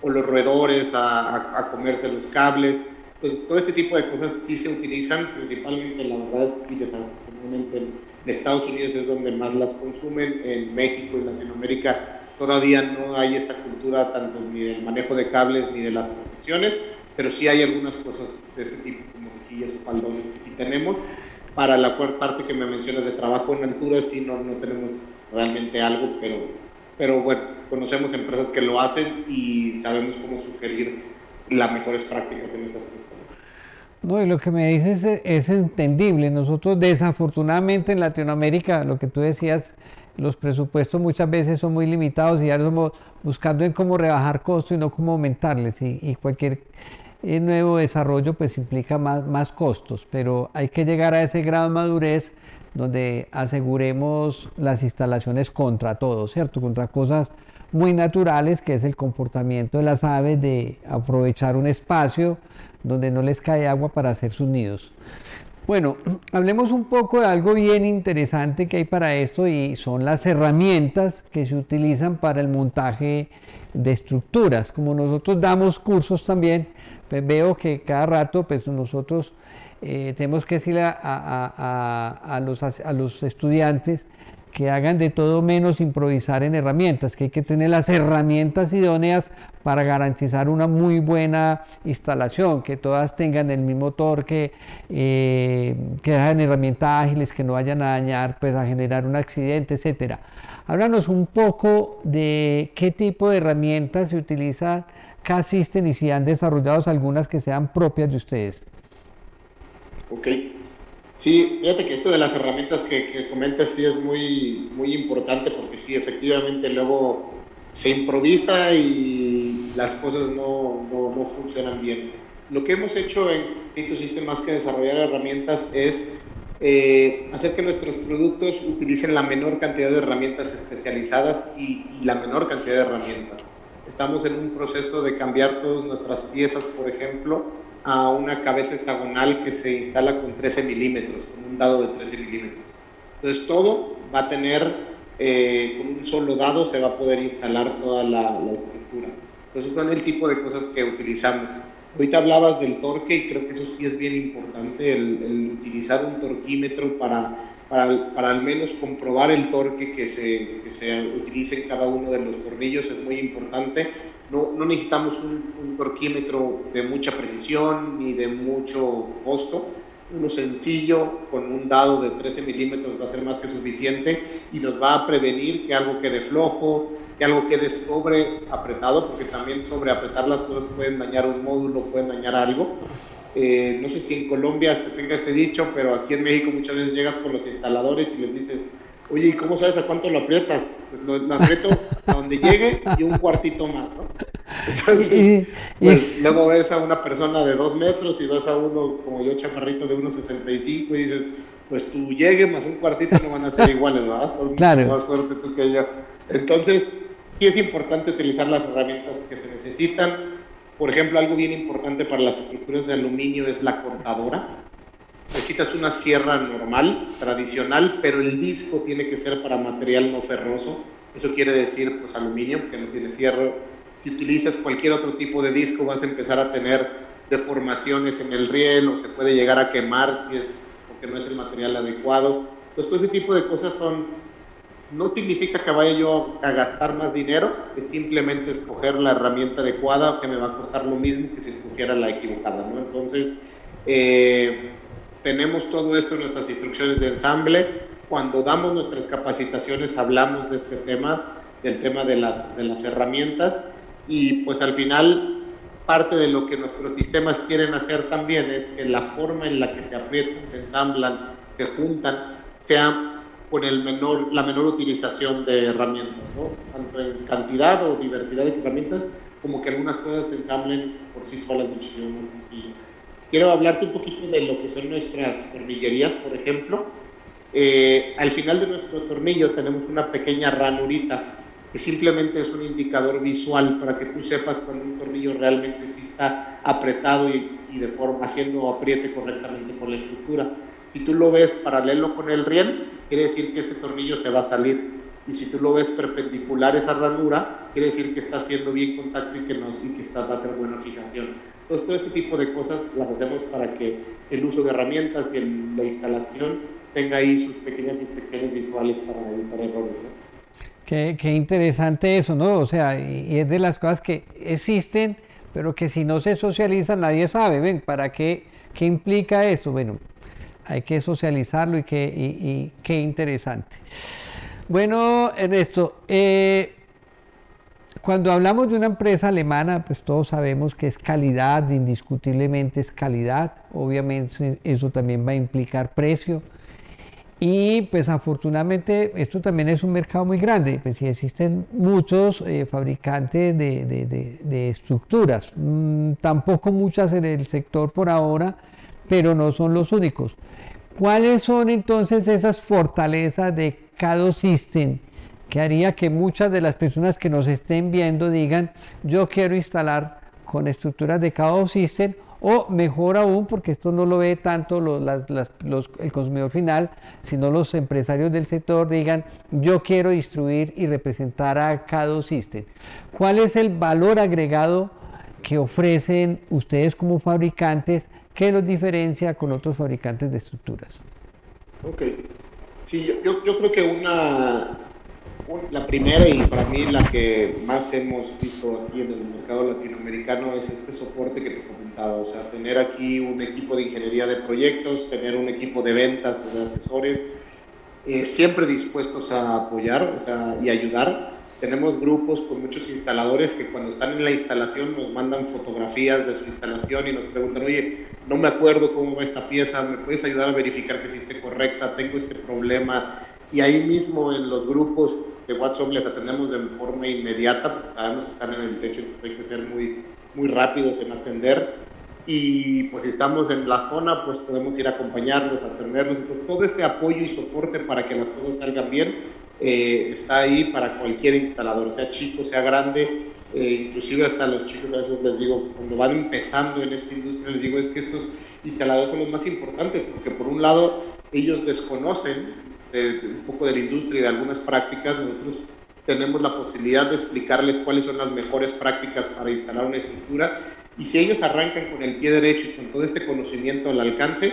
Speaker 3: o los roedores a comerse los cables. Entonces, todo este tipo de cosas sí se utilizan, principalmente, la verdad, y desafortunadamente en Estados Unidos es donde más las consumen. En México y Latinoamérica todavía no hay esta cultura tanto ni del manejo de cables ni de las protecciones, pero sí hay algunas cosas de este tipo, como rejillas o faldones, que sí tenemos. Para la parte que me mencionas de trabajo en altura, sí no tenemos realmente algo, pero bueno, conocemos empresas que lo hacen y sabemos cómo sugerir las mejores prácticas en estas cosas.
Speaker 1: No, y lo que me dices es entendible. Nosotros desafortunadamente en Latinoamérica, lo que tú decías, los presupuestos muchas veces son muy limitados y ya estamos buscando en cómo rebajar costos y no cómo aumentarles, y cualquier nuevo desarrollo pues implica más costos, pero hay que llegar a ese grado de madurez donde aseguremos las instalaciones contra todo, ¿cierto? Contra cosas muy naturales, que es el comportamiento de las aves, de aprovechar un espacio donde no les cae agua para hacer sus nidos. Bueno, hablemos un poco de algo bien interesante que hay para esto, y son las herramientas que se utilizan para el montaje de estructuras. Como nosotros damos cursos también, pues veo que cada rato pues nosotros tenemos que decirle a los estudiantes que hagan de todo menos improvisar en herramientas, que hay que tener las herramientas idóneas para garantizar una muy buena instalación, que todas tengan el mismo torque, que sean herramientas ágiles, que no vayan a dañar, pues a generar un accidente, etcétera. Háblanos un poco de qué tipo de herramientas se utiliza K-System y si han desarrollado algunas que sean propias de ustedes.
Speaker 3: Ok. Sí, fíjate que esto de las herramientas que comentas sí es muy, muy importante, porque sí, efectivamente luego se improvisa y las cosas no funcionan bien. Lo que hemos hecho en K-System, más que desarrollar herramientas, es hacer que nuestros productos utilicen la menor cantidad de herramientas especializadas y la menor cantidad de herramientas. Estamos en un proceso de cambiar todas nuestras piezas, por ejemplo, a una cabeza hexagonal que se instala con 13 milímetros, con un dado de 13 milímetros. Entonces todo va a tener, con un solo dado se va a poder instalar toda la estructura. Entonces son el tipo de cosas que utilizamos. Ahorita hablabas del torque y creo que eso sí es bien importante, el utilizar un torquímetro para al menos comprobar el torque que se utilice en cada uno de los tornillos es muy importante. No necesitamos un torquímetro de mucha precisión ni de mucho costo. Uno sencillo con un dado de 13 milímetros va a ser más que suficiente y nos va a prevenir que algo quede flojo, que algo quede sobre apretado, porque también sobre apretar las cosas pueden dañar un módulo, pueden dañar algo. No sé si en Colombia se tenga ese dicho, pero aquí en México muchas veces llegas con los instaladores y les dices, oye, ¿y cómo sabes a cuánto lo aprietas? Pues lo aprieto a donde llegue y un cuartito más, ¿no? Entonces, pues, luego ves a una persona de 2 metros y ves a uno como yo, chaparrito de 1,65 y dices, pues tu llegue más un cuartito no van a ser iguales, ¿verdad?
Speaker 1: Claro.
Speaker 3: Más fuerte tú que yo. Entonces, sí es importante utilizar las herramientas que se necesitan. Por ejemplo, algo bien importante para las estructuras de aluminio es la cortadora. Necesitas una sierra normal, tradicional, pero el disco tiene que ser para material no ferroso. Eso quiere decir, pues, aluminio, que no tiene fierro. Si utilizas cualquier otro tipo de disco, vas a empezar a tener deformaciones en el riel o se puede llegar a quemar si es porque no es el material adecuado. Entonces, todo ese tipo de cosas no significa que vaya yo a gastar más dinero, es simplemente escoger la herramienta adecuada, que me va a costar lo mismo que si escogiera la equivocada, ¿no? Entonces, tenemos todo esto en nuestras instrucciones de ensamble. Cuando damos nuestras capacitaciones hablamos de este tema, del tema de las herramientas, y pues al final parte de lo que nuestros sistemas quieren hacer también es que la forma en la que se aprietan, se ensamblan, se juntan, sea con la menor utilización de herramientas, ¿no? Tanto en cantidad o diversidad de herramientas, como que algunas cosas se ensamblen por sí solas muchísimo más sencillo. Quiero hablarte un poquito de lo que son nuestras tornillerías, por ejemplo. Al final de nuestro tornillo tenemos una pequeña ranurita, que simplemente es un indicador visual para que tú sepas cuando un tornillo realmente sí está apretado y haciendo apriete correctamente con la estructura. Si tú lo ves paralelo con el riel, quiere decir que ese tornillo se va a salir. Y si tú lo ves perpendicular a esa ranura, quiere decir que está haciendo bien contacto y que va a tener buena fijación. Entonces, todo ese tipo de cosas las hacemos para que el uso de herramientas y la instalación tenga ahí sus pequeñas inspecciones visuales para evitar errores, ¿no?
Speaker 1: Qué interesante eso, ¿no? O sea, y es de las cosas que existen, pero que si no se socializan nadie sabe. Ven, ¿para qué implica esto? Bueno, hay que socializarlo y qué interesante. Bueno, Ernesto, cuando hablamos de una empresa alemana, pues todos sabemos que es calidad, indiscutiblemente es calidad, obviamente eso también va a implicar precio. Y pues afortunadamente esto también es un mercado muy grande, pues sí existen muchos fabricantes de estructuras, tampoco muchas en el sector por ahora, pero no son los únicos. ¿Cuáles son entonces esas fortalezas de K-System que haría que muchas de las personas que nos estén viendo digan, yo quiero instalar con estructuras de K-System? O mejor aún, porque esto no lo ve tanto el consumidor final, sino los empresarios del sector digan, yo quiero instruir y representar a K-System. ¿Cuál es el valor agregado que ofrecen ustedes como fabricantes que los diferencia con otros fabricantes de estructuras?
Speaker 3: Ok. Sí, yo creo que la primera y para mí la que más hemos visto aquí en el mercado latinoamericano es este soporte que te comentaba, o sea, tener aquí un equipo de ingeniería de proyectos, tener un equipo de ventas, de asesores, siempre dispuestos a apoyar, o sea, y ayudar. Tenemos grupos con muchos instaladores que cuando están en la instalación nos mandan fotografías de su instalación y nos preguntan, oye, no me acuerdo cómo va esta pieza, ¿me puedes ayudar a verificar que sí esté correcta? Tengo este problema. Y ahí mismo en los grupos de WhatsApp les atendemos de forma inmediata, porque sabemos que están en el techo, entonces hay que ser muy rápidos en atender. Y pues si estamos en la zona, pues podemos ir a acompañarlos, a atenderlos. Entonces, todo este apoyo y soporte para que las cosas salgan bien está ahí para cualquier instalador, sea chico, sea grande, inclusive hasta los chicos a veces les digo, cuando van empezando en esta industria, les digo, es que estos instaladores son los más importantes, porque por un lado ellos desconocen un poco de la industria y de algunas prácticas. Nosotros tenemos la posibilidad de explicarles cuáles son las mejores prácticas para instalar una estructura, y si ellos arrancan con el pie derecho y con todo este conocimiento al alcance,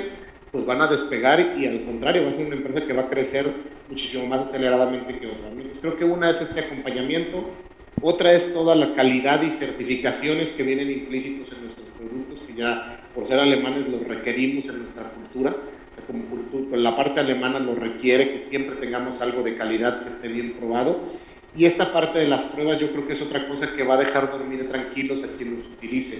Speaker 3: pues van a despegar y al contrario, va a ser una empresa que va a crecer muchísimo más aceleradamente que otra. Entonces, creo que una es este acompañamiento, otra es toda la calidad y certificaciones que vienen implícitos en nuestros productos, que ya por ser alemanes los requerimos en nuestra cultura. Como cultura, la parte alemana lo requiere, que siempre tengamos algo de calidad que esté bien probado. Y esta parte de las pruebas yo creo que es otra cosa que va a dejar dormir tranquilos a quien los utilice.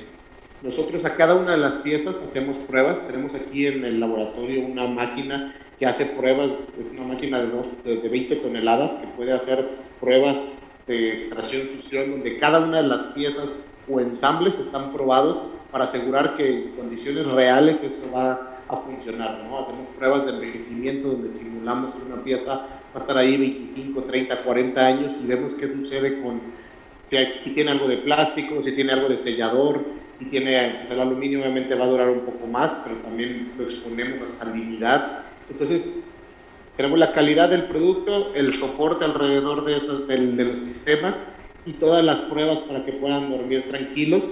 Speaker 3: Nosotros a cada una de las piezas hacemos pruebas. Tenemos aquí en el laboratorio una máquina que hace pruebas, es una máquina de 20 toneladas que puede hacer pruebas de extracción-fusión, donde cada una de las piezas o ensambles están probados para asegurar que en condiciones reales eso va a funcionar, ¿no? Hacemos pruebas de envejecimiento donde simulamos que una pieza va a estar ahí 25, 30, 40 años y vemos qué sucede con, si tiene algo de plástico, si tiene algo de sellador, si tiene, el aluminio obviamente va a durar un poco más, pero también lo exponemos a salinidad. Entonces, tenemos la calidad del producto, el soporte alrededor de esos, de los sistemas y todas las pruebas para que puedan dormir tranquilos.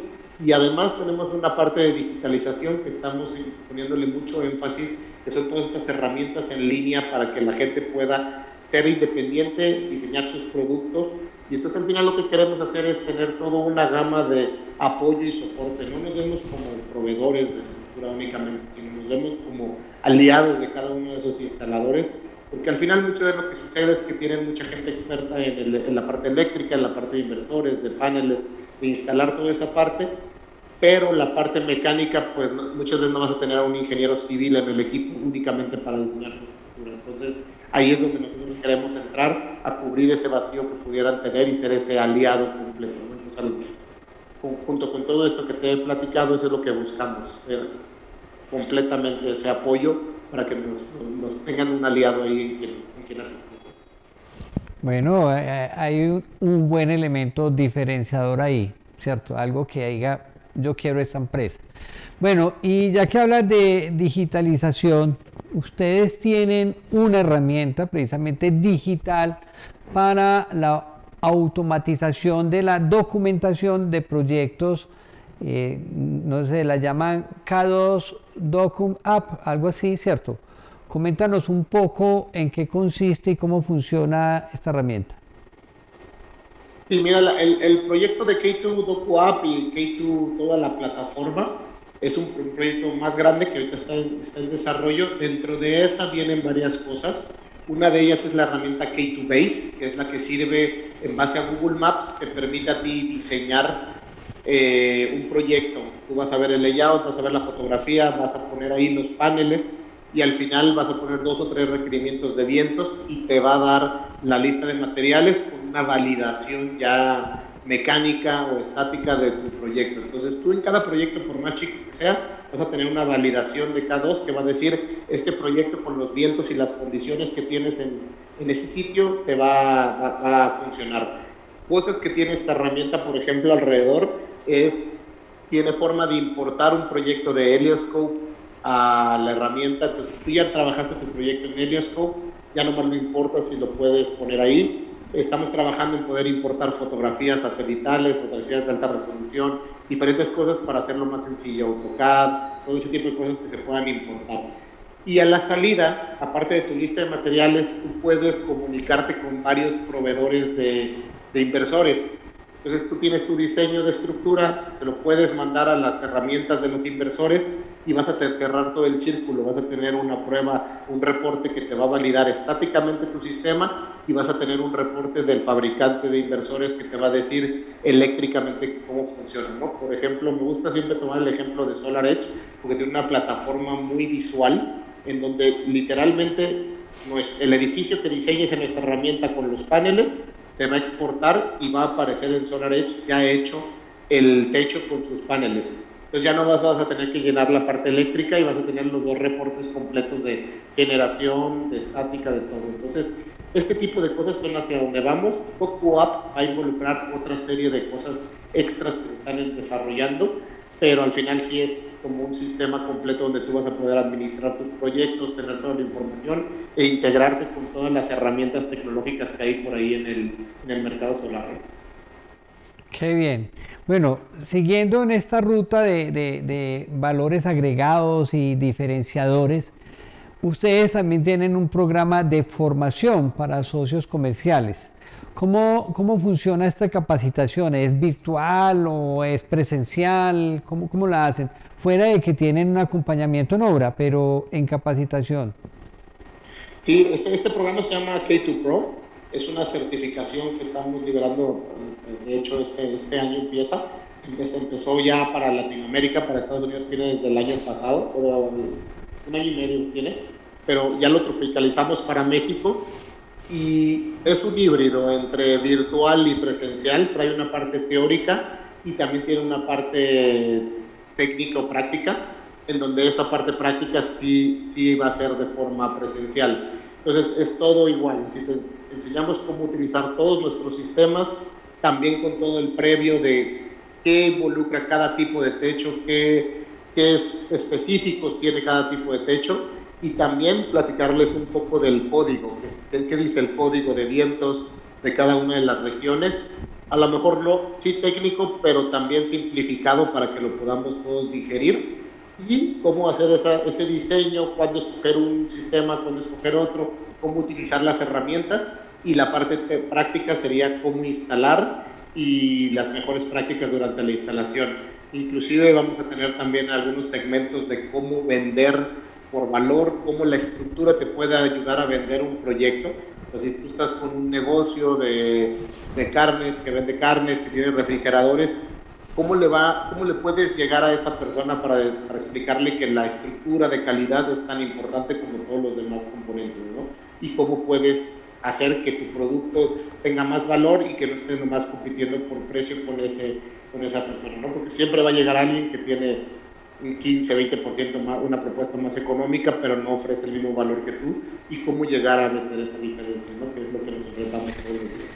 Speaker 3: Y además tenemos una parte de digitalización que estamos poniéndole mucho énfasis, que son todas estas herramientas en línea para que la gente pueda ser independiente, diseñar sus productos. Y entonces al final lo que queremos hacer es tener toda una gama de apoyo y soporte. No nos vemos como proveedores de estructura únicamente, sino nos vemos como aliados de cada uno de esos instaladores, porque al final mucho de lo que sucede es que tienen mucha gente experta en la parte eléctrica, en la parte de inversores, de paneles, de instalar toda esa parte, pero la parte mecánica, pues muchas veces no vas a tener a un ingeniero civil en el equipo únicamente para diseñar tu estructura. Entonces, ahí es donde nosotros queremos entrar a cubrir ese vacío que pudieran tener y ser ese aliado completo, ¿no? Entonces, junto con todo esto que te he platicado, eso es lo que buscamos, completamente ese apoyo para que nos tengan un aliado ahí en quien hacer.
Speaker 1: Bueno, hay un buen elemento diferenciador ahí, ¿cierto? Algo que diga, yo quiero esta empresa. Bueno, y ya que hablas de digitalización, ustedes tienen una herramienta precisamente digital para la automatización de la documentación de proyectos, no sé, la llaman K2 Document App, algo así, ¿cierto? Coméntanos un poco en qué consiste y cómo funciona esta herramienta.
Speaker 3: Sí, mira, el proyecto de K2 Docu App y K2 toda la plataforma es un proyecto más grande que ahorita está en desarrollo. Dentro de esa vienen varias cosas. Una de ellas es la herramienta K2 Base, que es la que sirve en base a Google Maps, que permite a ti diseñar un proyecto. Tú vas a ver el layout, vas a ver la fotografía, vas a poner ahí los paneles y al final vas a poner 2 o 3 requerimientos de vientos y te va a dar la lista de materiales con una validación ya mecánica o estática de tu proyecto. Entonces tú en cada proyecto, por más chico que sea, vas a tener una validación de K2 que va a decir este proyecto con los vientos y las condiciones que tienes en ese sitio te va a funcionar. Cosas que tiene esta herramienta, por ejemplo, alrededor, tiene forma de importar un proyecto de Helioscope a la herramienta. Entonces, tú ya trabajaste tu proyecto en Helioscope, ya nomás no importa si lo puedes poner ahí. Estamos trabajando en poder importar fotografías satelitales, fotografías de alta resolución, diferentes cosas para hacerlo más sencillo, AutoCAD, todo ese tipo de cosas que se puedan importar. Y a la salida, aparte de tu lista de materiales, tú puedes comunicarte con varios proveedores de inversores. Entonces tú tienes tu diseño de estructura, te lo puedes mandar a las herramientas de los inversores y vas a cerrar todo el círculo, vas a tener una prueba, un reporte que te va a validar estáticamente tu sistema y vas a tener un reporte del fabricante de inversores que te va a decir eléctricamente cómo funciona, ¿no? Por ejemplo, me gusta siempre tomar el ejemplo de SolarEdge porque tiene una plataforma muy visual en donde literalmente el edificio que diseñes en esta herramienta con los paneles se va a exportar y va a aparecer en SolarEdge ya hecho el techo con sus paneles. Entonces ya no vas a tener que llenar la parte eléctrica y vas a tener los dos reportes completos de generación, de estática, de todo. Entonces, este tipo de cosas son hacia donde vamos. CocoApp va a involucrar otra serie de cosas extras que están desarrollando, pero al final sí es como un sistema completo donde tú vas a poder administrar tus proyectos, tener toda la información e integrarte con todas las herramientas tecnológicas que hay por ahí en el mercado solar.
Speaker 1: Qué bien. Bueno, siguiendo en esta ruta de valores agregados y diferenciadores, ustedes también tienen un programa de formación para socios comerciales. ¿Cómo funciona esta capacitación? ¿Es virtual o es presencial? ¿Cómo la hacen? Fuera de que tienen un acompañamiento en obra, pero en capacitación.
Speaker 3: Sí, este programa se llama K2 Pro. Es una certificación que estamos liberando, de hecho este año empieza. Empezó ya para Latinoamérica, para Estados Unidos tiene desde el año pasado, o un año y medio tiene, pero ya lo tropicalizamos para México. Y es un híbrido entre virtual y presencial, trae una parte teórica y también tiene una parte técnico-práctica, en donde esa parte práctica sí va a ser de forma presencial. Entonces es todo igual, si te enseñamos cómo utilizar todos nuestros sistemas, también con todo el previo de qué involucra cada tipo de techo, qué específicos tiene cada tipo de techo, y también platicarles un poco del código, qué dice el código de vientos de cada una de las regiones, a lo mejor no, sí técnico, pero también simplificado para que lo podamos todos digerir, y cómo hacer ese diseño, cuándo escoger un sistema, cuándo escoger otro, cómo utilizar las herramientas, y la parte práctica sería cómo instalar y las mejores prácticas durante la instalación. Inclusive vamos a tener también algunos segmentos de cómo vender por valor, cómo la estructura te puede ayudar a vender un proyecto. Entonces, si tú estás con un negocio de carnes, que vende carnes, que tiene refrigeradores, ¿cómo le puedes llegar a esa persona para explicarle que la estructura de calidad es tan importante como todos los demás componentes, ¿no? Y cómo puedes hacer que tu producto tenga más valor y que no estés nomás compitiendo por precio con esa persona, ¿no? Porque siempre va a llegar alguien que tiene un 15, 20% más, una propuesta más económica, pero no ofrece el mismo valor que tú, y cómo llegar a vender esa diferencia, ¿no? Que es lo que nos enfrentamos todos los días.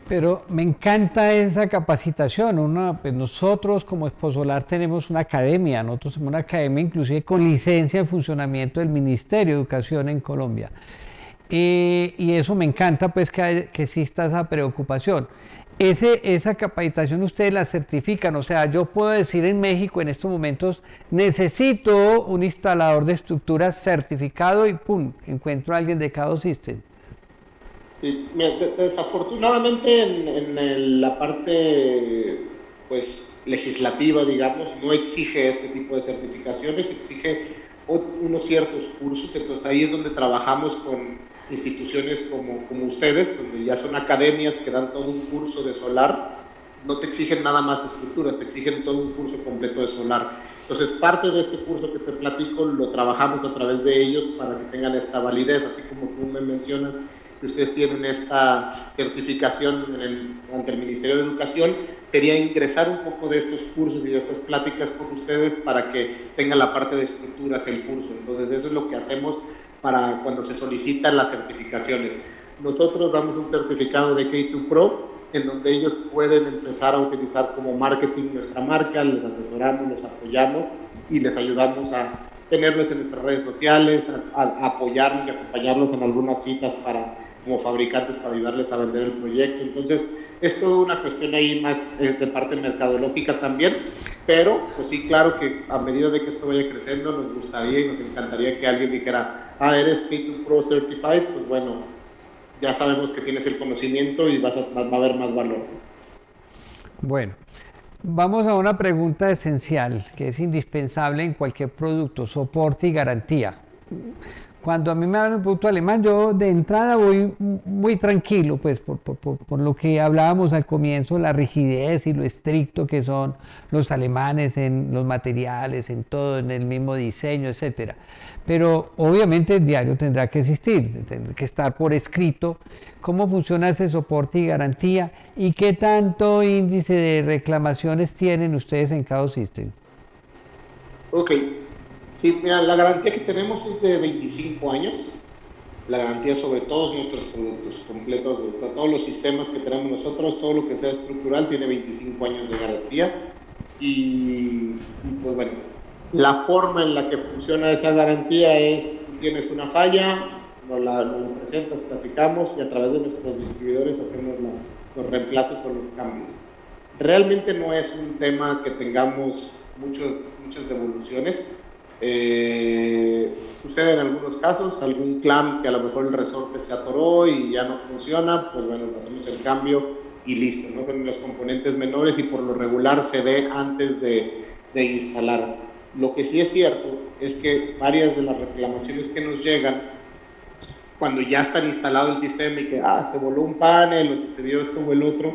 Speaker 1: Pero me encanta esa capacitación. Pues nosotros como Exposolar tenemos una academia, nosotros tenemos una academia inclusive con licencia de funcionamiento del Ministerio de Educación en Colombia. Y eso me encanta, pues que exista esa preocupación. Esa capacitación ustedes la certifican, o sea, yo puedo decir en México en estos momentos, necesito un instalador de estructuras certificado y ¡pum!, encuentro a alguien de Kado System.
Speaker 3: Sí, desafortunadamente en la parte pues legislativa, digamos, no exige este tipo de certificaciones, exige unos ciertos cursos. Entonces ahí es donde trabajamos con instituciones como ustedes, donde ya son academias que dan todo un curso de solar. No te exigen nada más estructuras, te exigen todo un curso completo de solar. Entonces parte de este curso que te platico lo trabajamos a través de ellos para que tengan esta validez, así como tú me mencionas que ustedes tienen esta certificación ante el Ministerio de Educación. Quería ingresar un poco de estos cursos y de estas pláticas con ustedes para que tengan la parte de estructuras del curso. Entonces eso es lo que hacemos para cuando se solicitan las certificaciones. Nosotros damos un certificado de K2 Pro, en donde ellos pueden empezar a utilizar como marketing nuestra marca, les asesoramos, les apoyamos y les ayudamos a tenerlos en nuestras redes sociales, a apoyarnos y acompañarlos en algunas citas para como fabricantes para ayudarles a vender el proyecto. Entonces, es toda una cuestión ahí más de parte mercadológica también, pero pues sí, claro que a medida de que esto vaya creciendo, nos gustaría y nos encantaría que alguien dijera, eres K2 Pro Certified, pues bueno, ya sabemos que tienes el conocimiento y va a haber más valor.
Speaker 1: Bueno, vamos a una pregunta esencial que es indispensable en cualquier producto: soporte y garantía. Cuando a mí me hablan de un producto alemán, yo de entrada voy muy tranquilo, pues por lo que hablábamos al comienzo, la rigidez y lo estricto que son los alemanes en los materiales, en todo, en el mismo diseño, etcétera. Pero obviamente el diario tendrá que existir, tendrá que estar por escrito cómo funciona ese soporte y garantía y qué tanto índice de reclamaciones tienen ustedes en K2 System.
Speaker 3: Ok. Sí, mira, la garantía que tenemos es de 25 años, la garantía sobre todos nuestros productos completos, de todos los sistemas que tenemos nosotros, todo lo que sea estructural tiene 25 años de garantía y pues bueno, la forma en la que funciona esa garantía es, tú tienes una falla, nos la presentas, platicamos y a través de nuestros distribuidores hacemos los reemplazos o los cambios. Realmente no es un tema que tengamos muchas devoluciones. Sucede en algunos casos, algún clamp que a lo mejor el resorte se atoró y ya no funciona, pues bueno, hacemos el cambio y listo, ¿no? Son los componentes menores y por lo regular se ve antes de instalar. Lo que sí es cierto es que varias de las reclamaciones que nos llegan cuando ya está instalado el sistema y que se voló un panel o sucedió esto o el otro,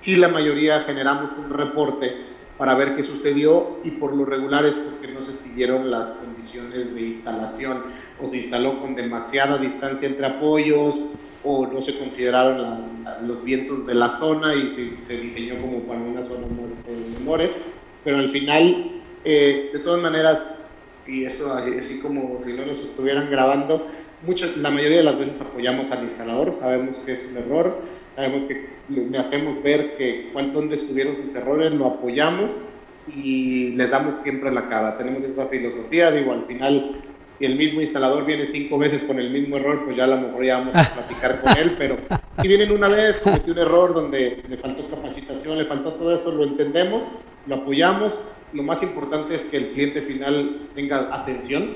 Speaker 3: sí la mayoría generamos un reporte para ver qué sucedió y por lo regular es porque no se siguieron las condiciones de instalación o se instaló con demasiada distancia entre apoyos o no se consideraron los vientos de la zona y se diseñó como para una zona menores, pero al final, de todas maneras, y eso así como si no nos estuvieran grabando, la mayoría de las veces apoyamos al instalador, sabemos que es un error, sabemos que le hacemos ver dónde estuvieron sus errores, lo apoyamos y les damos siempre la cara. Tenemos esa filosofía, digo, al final, si el mismo instalador viene 5 veces con el mismo error, pues ya a lo mejor ya vamos a platicar con él, pero si vienen una vez, cometió un error donde le faltó capacitación, le faltó todo esto, lo entendemos, lo apoyamos. Lo más importante es que el cliente final tenga atención,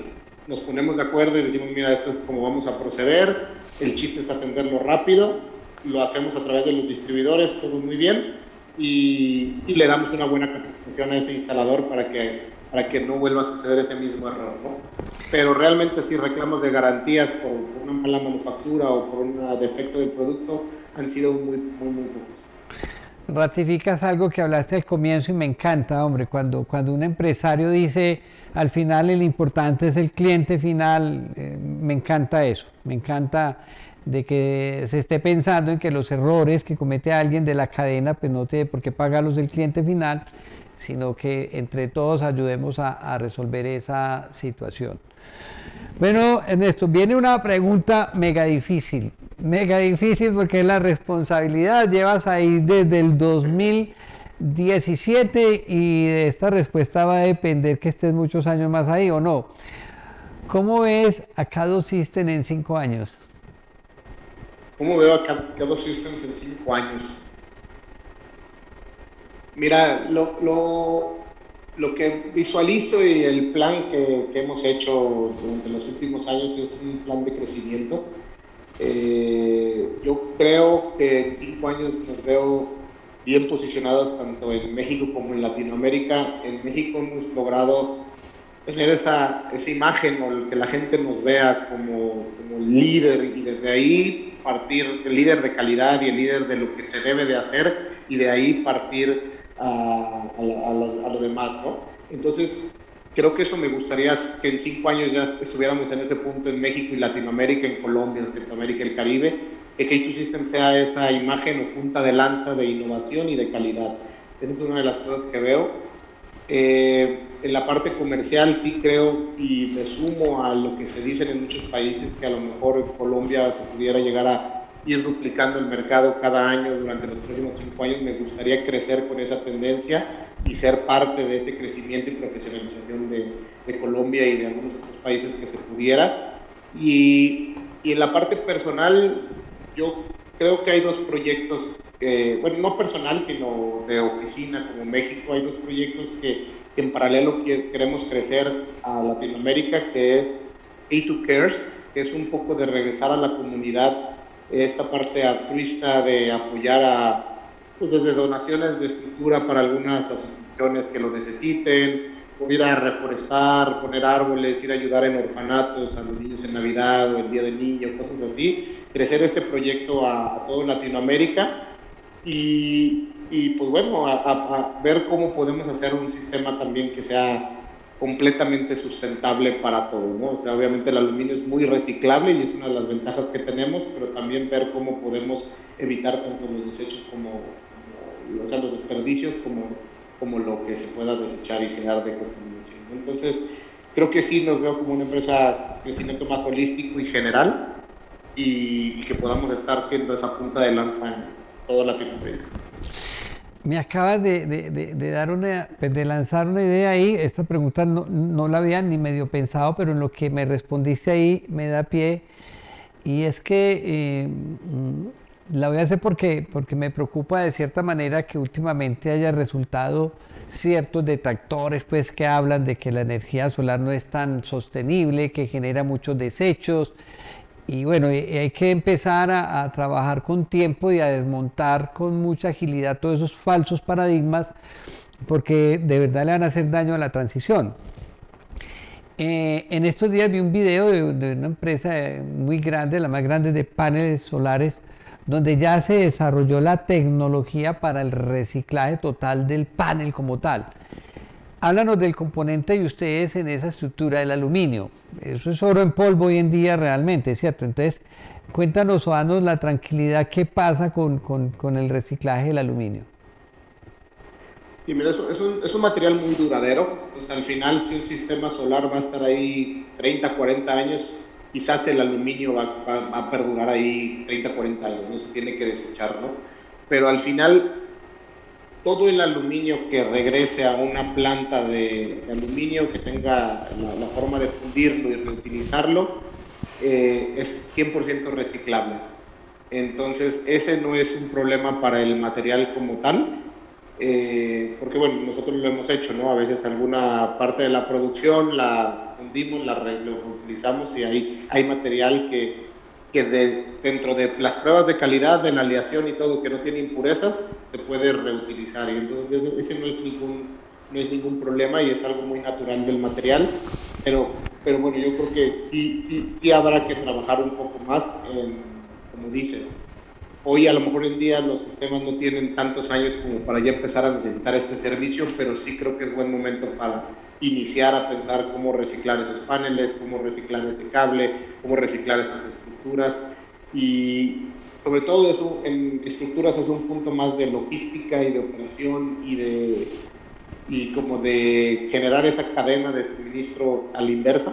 Speaker 3: nos ponemos de acuerdo y decimos, mira, esto es como vamos a proceder, el chiste es atenderlo rápido, lo hacemos a través de los distribuidores, todo muy bien, y le damos una buena capacitación a ese instalador para que no vuelva a suceder ese mismo error, ¿no? Pero realmente si reclamos de garantías por una mala manufactura o por un defecto del producto han sido muy pocos.
Speaker 1: Ratificas algo que hablaste al comienzo y me encanta, hombre, cuando un empresario dice al final el importante es el cliente final, me encanta eso, me encanta de que se esté pensando en que los errores que comete alguien de la cadena, pues no tiene por qué pagarlos el cliente final, sino que entre todos ayudemos a resolver esa situación. Bueno, Ernesto, viene una pregunta mega difícil porque es la responsabilidad, llevas ahí desde el 2017 y de esta respuesta va a depender que estés muchos años más ahí o no. ¿Cómo ves a K2 System en 5 años?
Speaker 3: ¿Cómo veo a K2 Systems en 5 años? Mira, lo que visualizo y el plan que hemos hecho durante los últimos años es un plan de crecimiento. Yo creo que en 5 años nos veo bien posicionados tanto en México como en Latinoamérica. En México hemos logrado tener esa imagen o que la gente nos vea como líder y desde ahí partir el líder de calidad y el líder de lo que se debe de hacer y de ahí partir a lo demás, ¿no? Entonces, creo que eso me gustaría que en 5 años ya estuviéramos en ese punto en México y Latinoamérica, en Colombia, en Centroamérica y el Caribe, que K2 System sea esa imagen o punta de lanza de innovación y de calidad. Esa es una de las cosas que veo. En la parte comercial sí creo y me sumo a lo que se dicen en muchos países que a lo mejor en Colombia se pudiera llegar a ir duplicando el mercado cada año durante los próximos 5 años. Me gustaría crecer con esa tendencia y ser parte de ese crecimiento y profesionalización de Colombia y de algunos otros países que se pudiera. Y en la parte personal, yo creo que hay dos proyectos, bueno, no personal, sino de oficina como México, hay dos proyectos que en paralelo queremos crecer a Latinoamérica, que es A2 Cares, que es un poco de regresar a la comunidad, esta parte altruista de apoyar pues desde donaciones de estructura para algunas asociaciones que lo necesiten, ir a reforestar, poner árboles, ir a ayudar en orfanatos a los niños en Navidad o el Día del Niño, cosas así, crecer este proyecto a toda Latinoamérica y pues bueno, a ver cómo podemos hacer un sistema también que sea completamente sustentable para todo, ¿no? O sea, obviamente el aluminio es muy reciclable y es una de las ventajas que tenemos, pero también ver cómo podemos evitar tanto los desechos o sea, los desperdicios como lo que se pueda desechar y crear de contaminación. Entonces, creo que sí nos veo como una empresa de crecimiento más holístico y general y que podamos estar siendo esa punta de lanza en toda Latinoamérica.
Speaker 1: Me acabas de lanzar una idea ahí. Esta pregunta no la había ni medio pensado, pero en lo que me respondiste ahí me da pie. Y es que la voy a hacer porque me preocupa de cierta manera que últimamente haya resultado ciertos detractores pues, que hablan de que la energía solar no es tan sostenible, que genera muchos desechos. Y bueno, hay que empezar a trabajar con tiempo y a desmontar con mucha agilidad todos esos falsos paradigmas, porque de verdad le van a hacer daño a la transición. En estos días vi un video de una empresa muy grande, la más grande de paneles solares, donde ya se desarrolló la tecnología para el reciclaje total del panel como tal. Háblanos del componente de ustedes en esa estructura del aluminio. Eso es oro en polvo hoy en día realmente, ¿cierto? Entonces, cuéntanos o danos la tranquilidad que pasa con el reciclaje del aluminio.
Speaker 3: Y mira, es un material muy duradero. Pues al final, si un sistema solar va a estar ahí 30, 40 años, quizás el aluminio va a perdurar ahí 30, 40 años, no se tiene que desechar, ¿no? Pero al final, todo el aluminio que regrese a una planta de aluminio que tenga la forma de fundirlo y reutilizarlo es 100% reciclable. Entonces, ese no es un problema para el material como tal, porque bueno, nosotros lo hemos hecho, ¿no? A veces alguna parte de la producción la fundimos, lo reutilizamos y hay material que dentro de las pruebas de calidad, de la aleación y todo, que no tiene impurezas, se puede reutilizar. Y entonces ese no es ningún problema y es algo muy natural del material. Pero bueno, yo creo que sí habrá que trabajar un poco más, como dices. Hoy a lo mejor en día los sistemas no tienen tantos años como para ya empezar a necesitar este servicio, pero sí creo que es buen momento para iniciar a pensar cómo reciclar esos paneles, cómo reciclar ese cable, cómo reciclar esas estructuras y sobre todo eso en estructuras es un punto más de logística y de operación y como de generar esa cadena de suministro a la inversa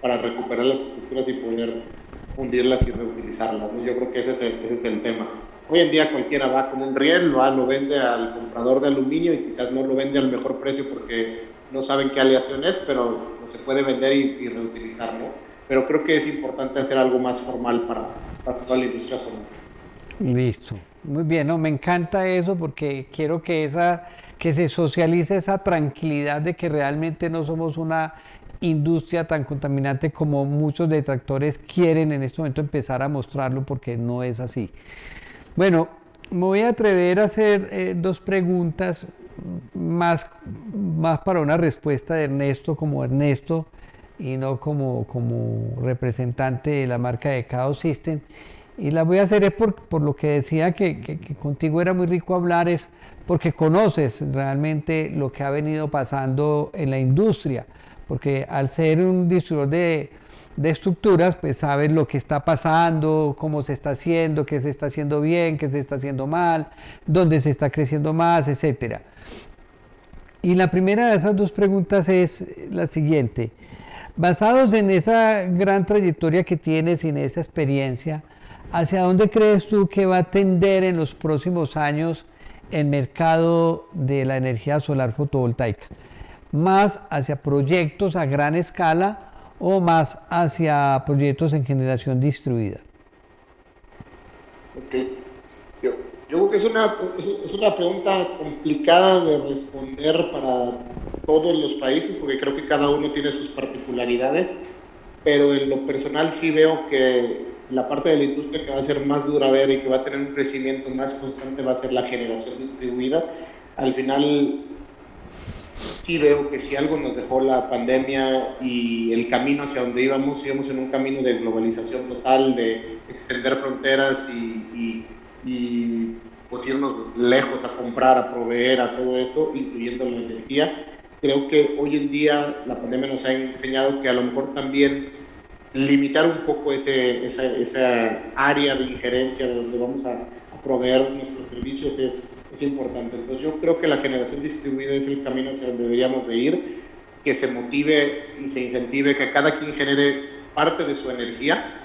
Speaker 3: para recuperar las estructuras y poder fundirlas y reutilizarlas, ¿no? Yo creo que ese es el tema. Hoy en día cualquiera va con un riel, lo vende al comprador de aluminio y quizás no lo vende al mejor precio porque no saben qué aleación es, pero se puede vender y reutilizar, ¿no? Pero creo que es importante hacer algo más formal para toda la industria solar.
Speaker 1: Listo. Muy bien, ¿no? Me encanta eso porque quiero que se socialice esa tranquilidad de que realmente no somos una industria tan contaminante como muchos detractores quieren en este momento empezar a mostrarlo, porque no es así. Bueno, me voy a atrever a hacer dos preguntas más para una respuesta de Ernesto como Ernesto y no como representante de la marca de Chaos System. Y la voy a hacer es por lo que decía que contigo era muy rico hablar, es porque conoces realmente lo que ha venido pasando en la industria, porque al ser un distribuidor de estructuras, pues sabes lo que está pasando, cómo se está haciendo, qué se está haciendo bien, qué se está haciendo mal, dónde se está creciendo más, etcétera. Y la primera de esas dos preguntas es la siguiente. Basados en esa gran trayectoria que tienes y en esa experiencia, ¿hacia dónde crees tú que va a tender en los próximos años el mercado de la energía solar fotovoltaica? ¿Más hacia proyectos a gran escala o más hacia proyectos en generación distribuida?
Speaker 3: Ok. Yo, yo creo que es una pregunta complicada de responder para todos los países, porque creo que cada uno tiene sus particularidades, pero en lo personal sí veo que la parte de la industria que va a ser más duradera y que va a tener un crecimiento más constante va a ser la generación distribuida. Al final sí veo que si algo nos dejó la pandemia y el camino hacia donde íbamos en un camino de globalización total, de extender fronteras y pues irnos lejos a comprar, a proveer, a todo esto, incluyendo la energía. Creo que hoy en día la pandemia nos ha enseñado que a lo mejor también limitar un poco esa área de injerencia de donde vamos a proveer nuestros servicios es importante. Entonces yo creo que la generación distribuida es el camino hacia donde deberíamos de ir, que se motive y se incentive que cada quien genere parte de su energía,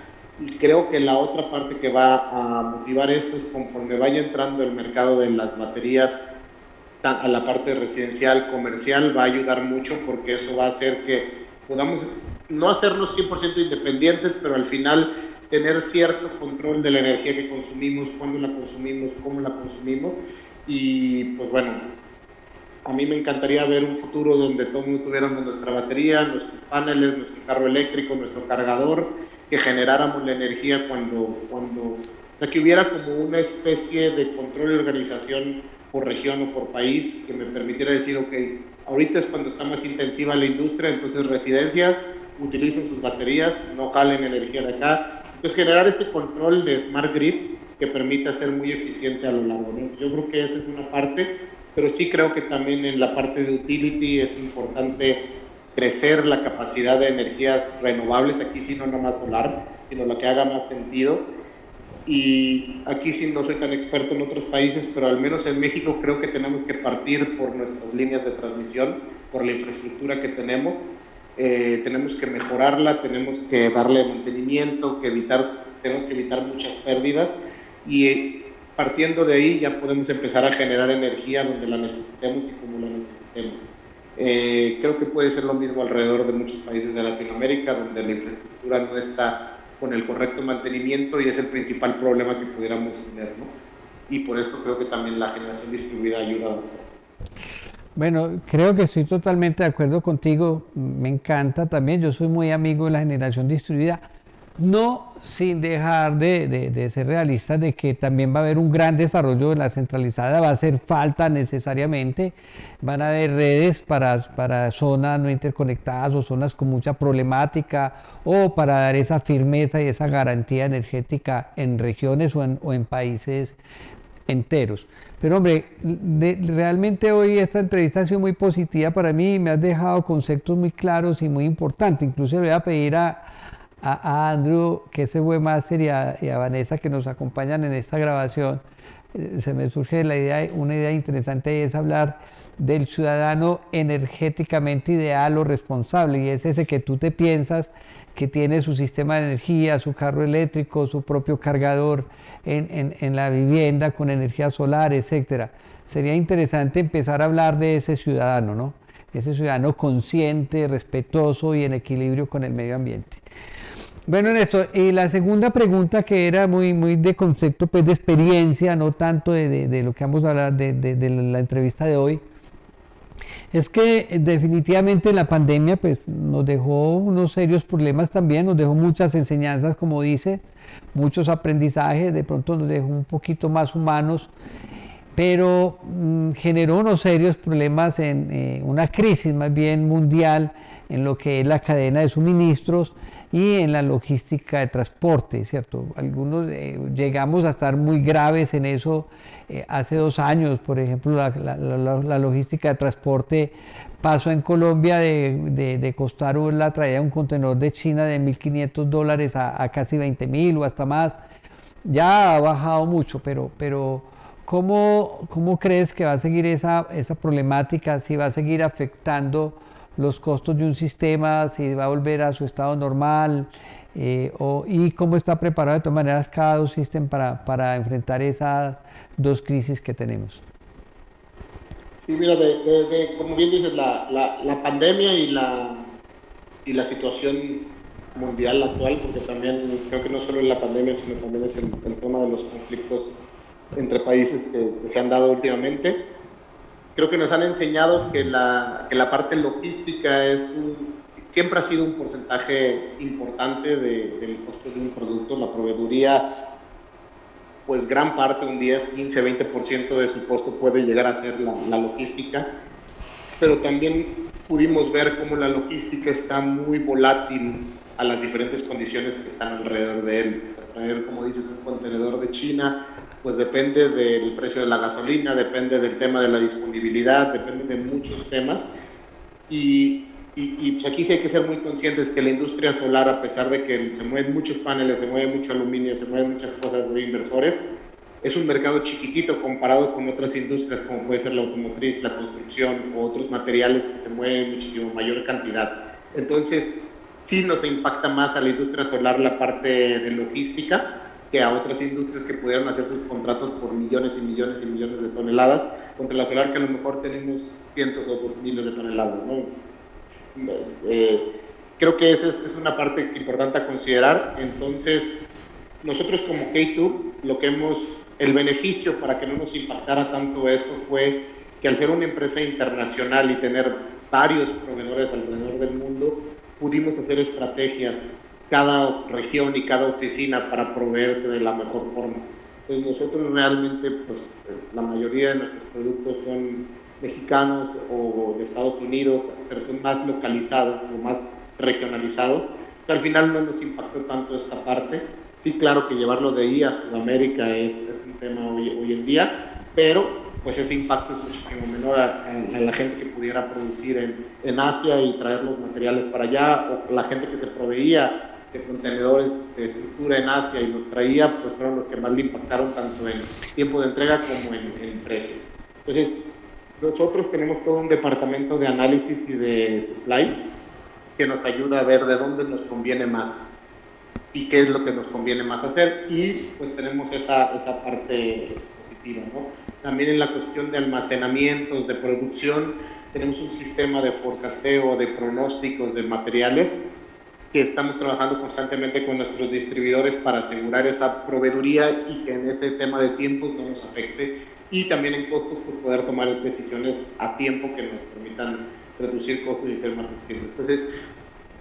Speaker 3: y creo que la otra parte que va a motivar esto es conforme vaya entrando el mercado de las baterías a la parte residencial, comercial, va a ayudar mucho, porque eso va a hacer que podamos no hacernos 100% independientes, pero al final tener cierto control de la energía que consumimos, cuándo la consumimos, cómo la consumimos. Y pues bueno, a mí me encantaría ver un futuro donde todos tuviéramos nuestra batería, nuestros paneles, nuestro carro eléctrico, nuestro cargador, que generáramos la energía o sea, que hubiera como una especie de control y organización por región o por país, que me permitiera decir, ok, ahorita es cuando está más intensiva la industria, entonces residencias utilicen sus baterías, no jalen energía de acá. Entonces generar este control de Smart Grid que permita ser muy eficiente a lo largo, ¿no? Yo creo que esa es una parte, pero sí creo que también en la parte de utility es importante crecer la capacidad de energías renovables, aquí sí no nomás solar, sino la que haga más sentido. Y aquí sí no soy tan experto en otros países, pero al menos en México creo que tenemos que partir por nuestras líneas de transmisión, por la infraestructura que tenemos. Tenemos que mejorarla, tenemos que darle mantenimiento, tenemos que evitar muchas pérdidas, y partiendo de ahí ya podemos empezar a generar energía donde la necesitemos y como la necesitemos. Creo que puede ser lo mismo alrededor de muchos países de Latinoamérica, donde la infraestructura no está con el correcto mantenimiento y es el principal problema que pudiéramos tener, ¿no? Y por esto creo que también la generación distribuida ayuda bastante.
Speaker 1: Bueno, creo que estoy totalmente de acuerdo contigo, me encanta también, yo soy muy amigo de la generación distribuida, no sin dejar de ser realistas de que también va a haber un gran desarrollo de la centralizada, va a hacer falta necesariamente, van a haber redes para zonas no interconectadas o zonas con mucha problemática, o para dar esa firmeza y esa garantía energética en regiones o en países enteros. Pero hombre, realmente hoy esta entrevista ha sido muy positiva para mí, me has dejado conceptos muy claros y muy importantes. Incluso le voy a pedir a Andrew, que es el webmaster, y a Vanessa, que nos acompañan en esta grabación. Se me surge una idea interesante, y es hablar del ciudadano energéticamente ideal o responsable, y es ese que tú te piensas que tiene su sistema de energía, su carro eléctrico, su propio cargador en la vivienda con energía solar, etcétera. Sería interesante empezar a hablar de ese ciudadano, ¿no? Ese ciudadano consciente, respetuoso y en equilibrio con el medio ambiente. Bueno, Néstor, y la segunda pregunta, que era muy de concepto, pues de experiencia, no tanto de lo que vamos a hablar de la entrevista de hoy, es que definitivamente la pandemia pues nos dejó unos serios problemas también, nos dejó muchas enseñanzas, como dice, muchos aprendizajes, de pronto nos dejó un poquito más humanos, pero generó unos serios problemas en una crisis más bien mundial en lo que es la cadena de suministros y en la logística de transporte, ¿cierto? Algunos llegamos a estar muy graves en eso hace 2 años, por ejemplo, la logística de transporte pasó en Colombia de costar la traída de un contenedor de China de $1.500 a casi 20.000 o hasta más. Ya ha bajado mucho, pero ¿cómo crees que va a seguir esa problemática? Si va a seguir afectando los costos de un sistema, si va a volver a su estado normal, y cómo está preparado de todas maneras cada sistema para enfrentar esas 2 crisis que tenemos.
Speaker 3: Sí, mira, como bien dices, la pandemia y la situación mundial actual, porque también creo que no solo es la pandemia, sino también es el tema de los conflictos entre países que se han dado últimamente. Creo que nos han enseñado que la parte logística siempre ha sido un porcentaje importante del costo de un producto. La proveeduría, pues gran parte, un 10, 15, 20% de su costo puede llegar a ser la logística, pero también pudimos ver cómo la logística está muy volátil a las diferentes condiciones que están alrededor de él. Traer, como dices, un contenedor de China, pues depende del precio de la gasolina, depende del tema de la disponibilidad, depende de muchos temas. Y pues aquí sí hay que ser muy conscientes que la industria solar, a pesar de que se mueven muchos paneles, se mueve mucho aluminio, se mueven muchas cosas de inversores, es un mercado chiquitito comparado con otras industrias como puede ser la automotriz, la construcción o otros materiales que se mueven muchísimo mayor cantidad. Entonces, sí nos impacta más a la industria solar la parte de logística que a otras industrias que pudieran hacer sus contratos por millones y millones y millones de toneladas, contra la solar que a lo mejor tenemos cientos o miles de toneladas, ¿no? Creo que esa es una parte importante a considerar. Entonces, nosotros como K2, el beneficio para que no nos impactara tanto esto fue que al ser una empresa internacional y tener varios proveedores alrededor del mundo, pudimos hacer estrategias, cada región y cada oficina para proveerse de la mejor forma. Entonces nosotros realmente, pues la mayoría de nuestros productos son mexicanos o de Estados Unidos, pero son más localizados o más regionalizados. Al final no nos impactó tanto esta parte. Sí, claro que llevarlo de ahí a Sudamérica es un tema hoy en día, pero pues ese impacto es muchísimo menor a la gente que pudiera producir en Asia y traer los materiales para allá, o la gente que se proveía de contenedores de estructura en Asia y los traía, pues fueron los que más le impactaron tanto en tiempo de entrega como en precio. Entonces, nosotros tenemos todo un departamento de análisis y de supply que nos ayuda a ver de dónde nos conviene más y qué es lo que nos conviene más hacer, y pues tenemos esa parte positiva, ¿no? También en la cuestión de almacenamientos, de producción, tenemos un sistema de forecasteo, de pronósticos de materiales que estamos trabajando constantemente con nuestros distribuidores para asegurar esa proveeduría y que en ese tema de tiempos no nos afecte, y también en costos por poder tomar decisiones a tiempo que nos permitan reducir costos y ser más eficientes. Entonces,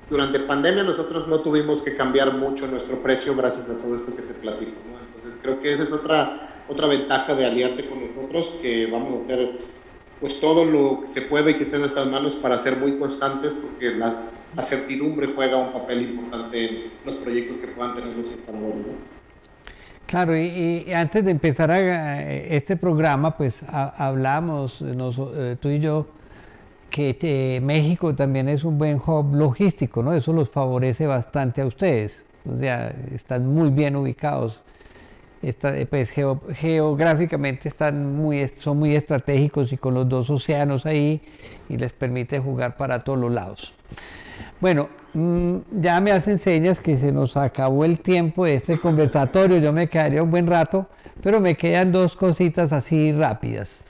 Speaker 3: durante pandemia nosotros no tuvimos que cambiar mucho nuestro precio gracias a todo esto que te platico, ¿no? Entonces creo que esa es otra ventaja de aliarse con nosotros, que vamos a hacer pues todo lo que se puede y que esté en nuestras manos para ser muy constantes, porque la certidumbre juega un papel importante en los proyectos que puedan tener los instaladores, ¿no?
Speaker 1: Claro, y antes de empezar este programa, pues hablamos tú y yo que México también es un buen hub logístico, ¿no? Eso los favorece bastante a ustedes, o sea, están muy bien ubicados, pues geográficamente son muy estratégicos y con los dos océanos ahí, y les permite jugar para todos los lados. Bueno, ya me hacen señas que se nos acabó el tiempo de este conversatorio. Yo me quedaría un buen rato, pero me quedan dos cositas así rápidas.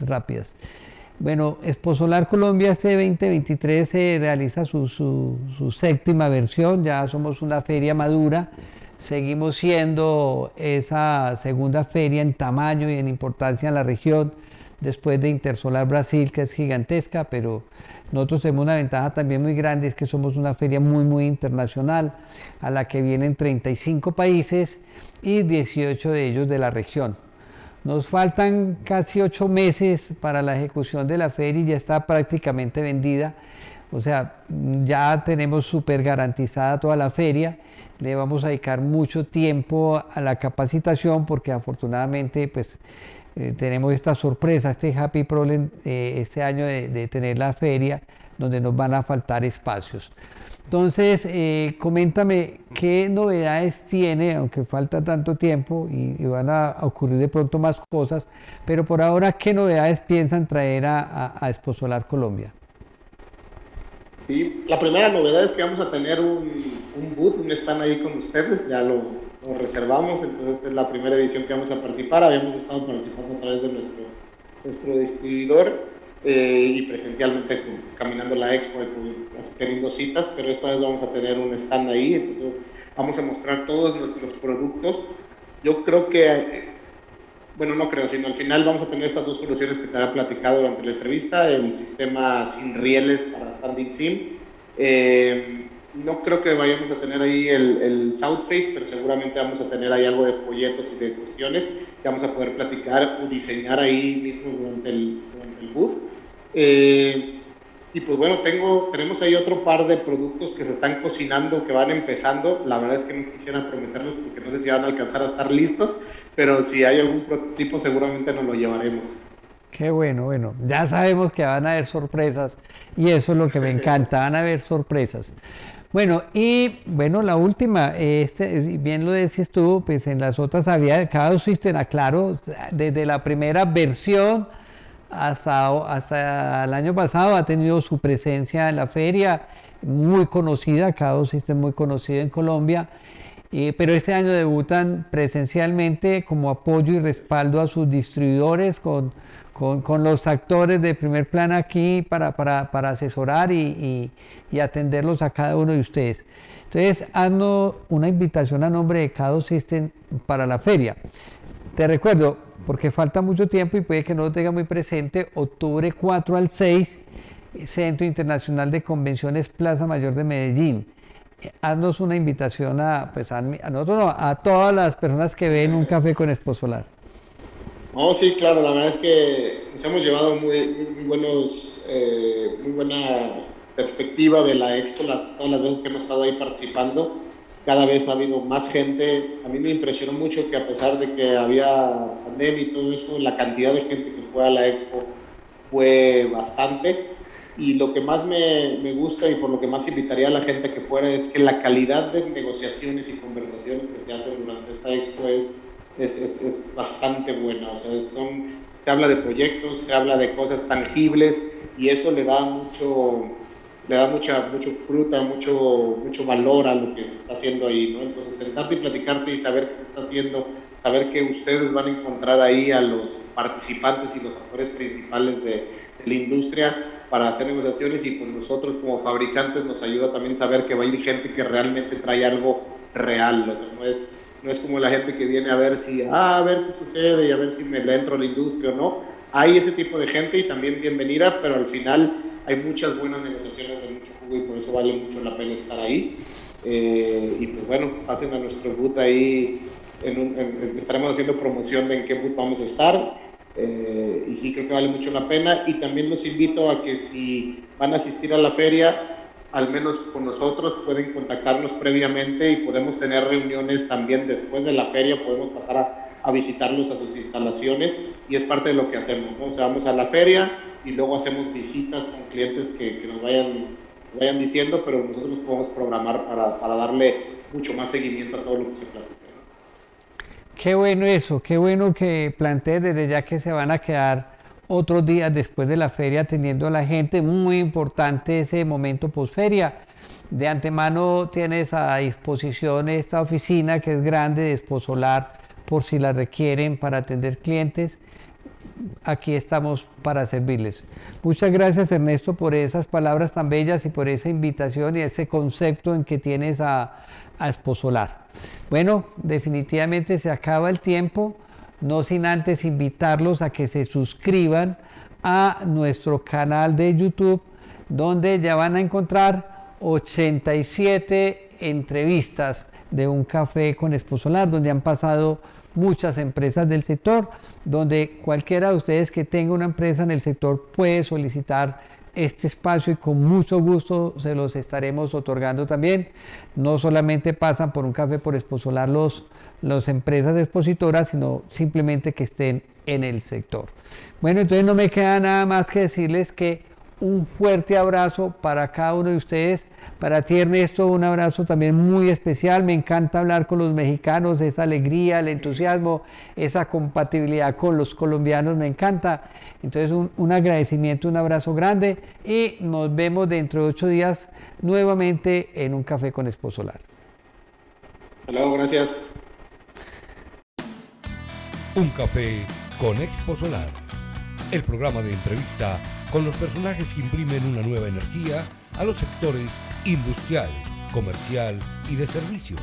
Speaker 1: Bueno, Exposolar Colombia este 2023 se realiza su séptima versión. Ya somos una feria madura, seguimos siendo esa segunda feria en tamaño y en importancia en la región, después de Intersolar Brasil, que es gigantesca, pero nosotros tenemos una ventaja también muy grande, es que somos una feria muy internacional, a la que vienen 35 países y 18 de ellos de la región. Nos faltan casi 8 meses para la ejecución de la feria y ya está prácticamente vendida, o sea, ya tenemos súper garantizada toda la feria. Le vamos a dedicar mucho tiempo a la capacitación, porque afortunadamente pues tenemos esta sorpresa, este happy problem este año de tener la feria, donde nos van a faltar espacios. Entonces, coméntame qué novedades tiene, aunque falta tanto tiempo y van a ocurrir de pronto más cosas, pero por ahora, ¿qué novedades piensan traer a Exposolar Colombia?
Speaker 3: Sí, la primera novedad es que vamos a tener un booth, un stand ahí con ustedes, ya lo reservamos, entonces esta es la primera edición que vamos a participar. Habíamos estado participando a través de nuestro distribuidor, y presencialmente pues, caminando la expo, teniendo citas, pero esta vez vamos a tener un stand ahí, entonces vamos a mostrar todos nuestros productos. Yo creo que, bueno, no creo, sino al final vamos a tener estas dos soluciones que te había platicado durante la entrevista, el sistema sin rieles para standing sim. No creo que vayamos a tener ahí el Southface, pero seguramente vamos a tener ahí algo de folletos y de cuestiones que vamos a poder platicar o diseñar ahí mismo durante el booth. Y pues bueno, tenemos ahí otro par de productos que se están cocinando, que van empezando. La verdad es que no quisiera prometerlos porque no sé si van a alcanzar a estar listos, pero si hay algún prototipo seguramente nos lo llevaremos.
Speaker 1: Qué bueno, bueno, ya sabemos que van a haber sorpresas y eso es lo que me encanta, van a haber sorpresas. Bueno, y bueno, la última, bien lo decías tú, pues en las otras había cada System, aclaro, desde la primera versión hasta el año pasado ha tenido su presencia en la feria, muy conocida, cada System muy conocido en Colombia, pero este año debutan presencialmente como apoyo y respaldo a sus distribuidores con los actores de primer plano aquí para asesorar y atenderlos a cada uno de ustedes. Entonces, haznos una invitación a nombre de Cado System para la feria. Te recuerdo, porque falta mucho tiempo y puede que no lo tenga muy presente, octubre 4 al 6, Centro Internacional de Convenciones Plaza Mayor de Medellín. Haznos una invitación a nosotros, no, a todas las personas que ven un café con Exposolar.
Speaker 3: No, sí, claro, la verdad es que nos hemos llevado muy buena perspectiva de la expo, todas las veces que hemos estado ahí participando, cada vez ha habido más gente. A mí me impresionó mucho que a pesar de que había pandemia y todo eso, la cantidad de gente que fue a la expo fue bastante. Y lo que más me gusta y por lo que más invitaría a la gente que fuera es que la calidad de negociaciones y conversaciones que se hacen durante esta expo es bastante buena. O sea, se habla de proyectos, se habla de cosas tangibles y eso le da mucho fruta, mucho valor a lo que se está haciendo ahí, ¿no? Entonces, sentarte y platicarte y saber qué se está haciendo, saber que ustedes van a encontrar ahí a los participantes y los actores principales de la industria para hacer negociaciones, y pues nosotros como fabricantes nos ayuda también saber que va a ir gente que realmente trae algo real. O sea, no es como la gente que viene a ver a ver qué sucede y a ver si me le entro a la industria o no. Hay ese tipo de gente y también bienvenida, pero al final hay muchas buenas negociaciones de mucho jugo y por eso vale mucho la pena estar ahí. Y pues bueno, pasen a nuestro booth ahí, estaremos haciendo promoción de en qué booth vamos a estar. Y sí, creo que vale mucho la pena, y también los invito a que si van a asistir a la feria, al menos con nosotros pueden contactarnos previamente y podemos tener reuniones también después de la feria, podemos pasar a visitarlos a sus instalaciones, y es parte de lo que hacemos, ¿no? O sea, vamos a la feria y luego hacemos visitas con clientes que nos vayan diciendo, pero nosotros podemos programar para darle mucho más seguimiento a todo lo que se platica.
Speaker 1: Qué bueno eso, qué bueno que plantees desde ya que se van a quedar otros días después de la feria atendiendo a la gente. Muy importante ese momento posferia. De antemano tienes a disposición esta oficina que es grande de Exposolar por si la requieren para atender clientes. Aquí estamos para servirles. Muchas gracias, Ernesto, por esas palabras tan bellas y por esa invitación y ese concepto en que tienes a Exposolar. Bueno, definitivamente se acaba el tiempo, no sin antes invitarlos a que se suscriban a nuestro canal de YouTube, donde ya van a encontrar 87 entrevistas de un café con Exposolar, donde han pasado muchas empresas del sector, donde cualquiera de ustedes que tenga una empresa en el sector puede solicitar este espacio y con mucho gusto se los estaremos otorgando también. No solamente pasan por un café por Exposolar las empresas expositoras, sino simplemente que estén en el sector. Bueno, entonces no me queda nada más que decirles que un fuerte abrazo para cada uno de ustedes. Para ti, Ernesto, un abrazo también muy especial. Me encanta hablar con los mexicanos, esa alegría, el entusiasmo, esa compatibilidad con los colombianos, me encanta. Entonces, un agradecimiento, un abrazo grande y nos vemos dentro de 8 días nuevamente en un café con Exposolar.
Speaker 3: Hasta luego, gracias.
Speaker 2: Un café con Exposolar. el programa de entrevista con los personajes que imprimen una nueva energía a los sectores industrial, comercial y de servicios.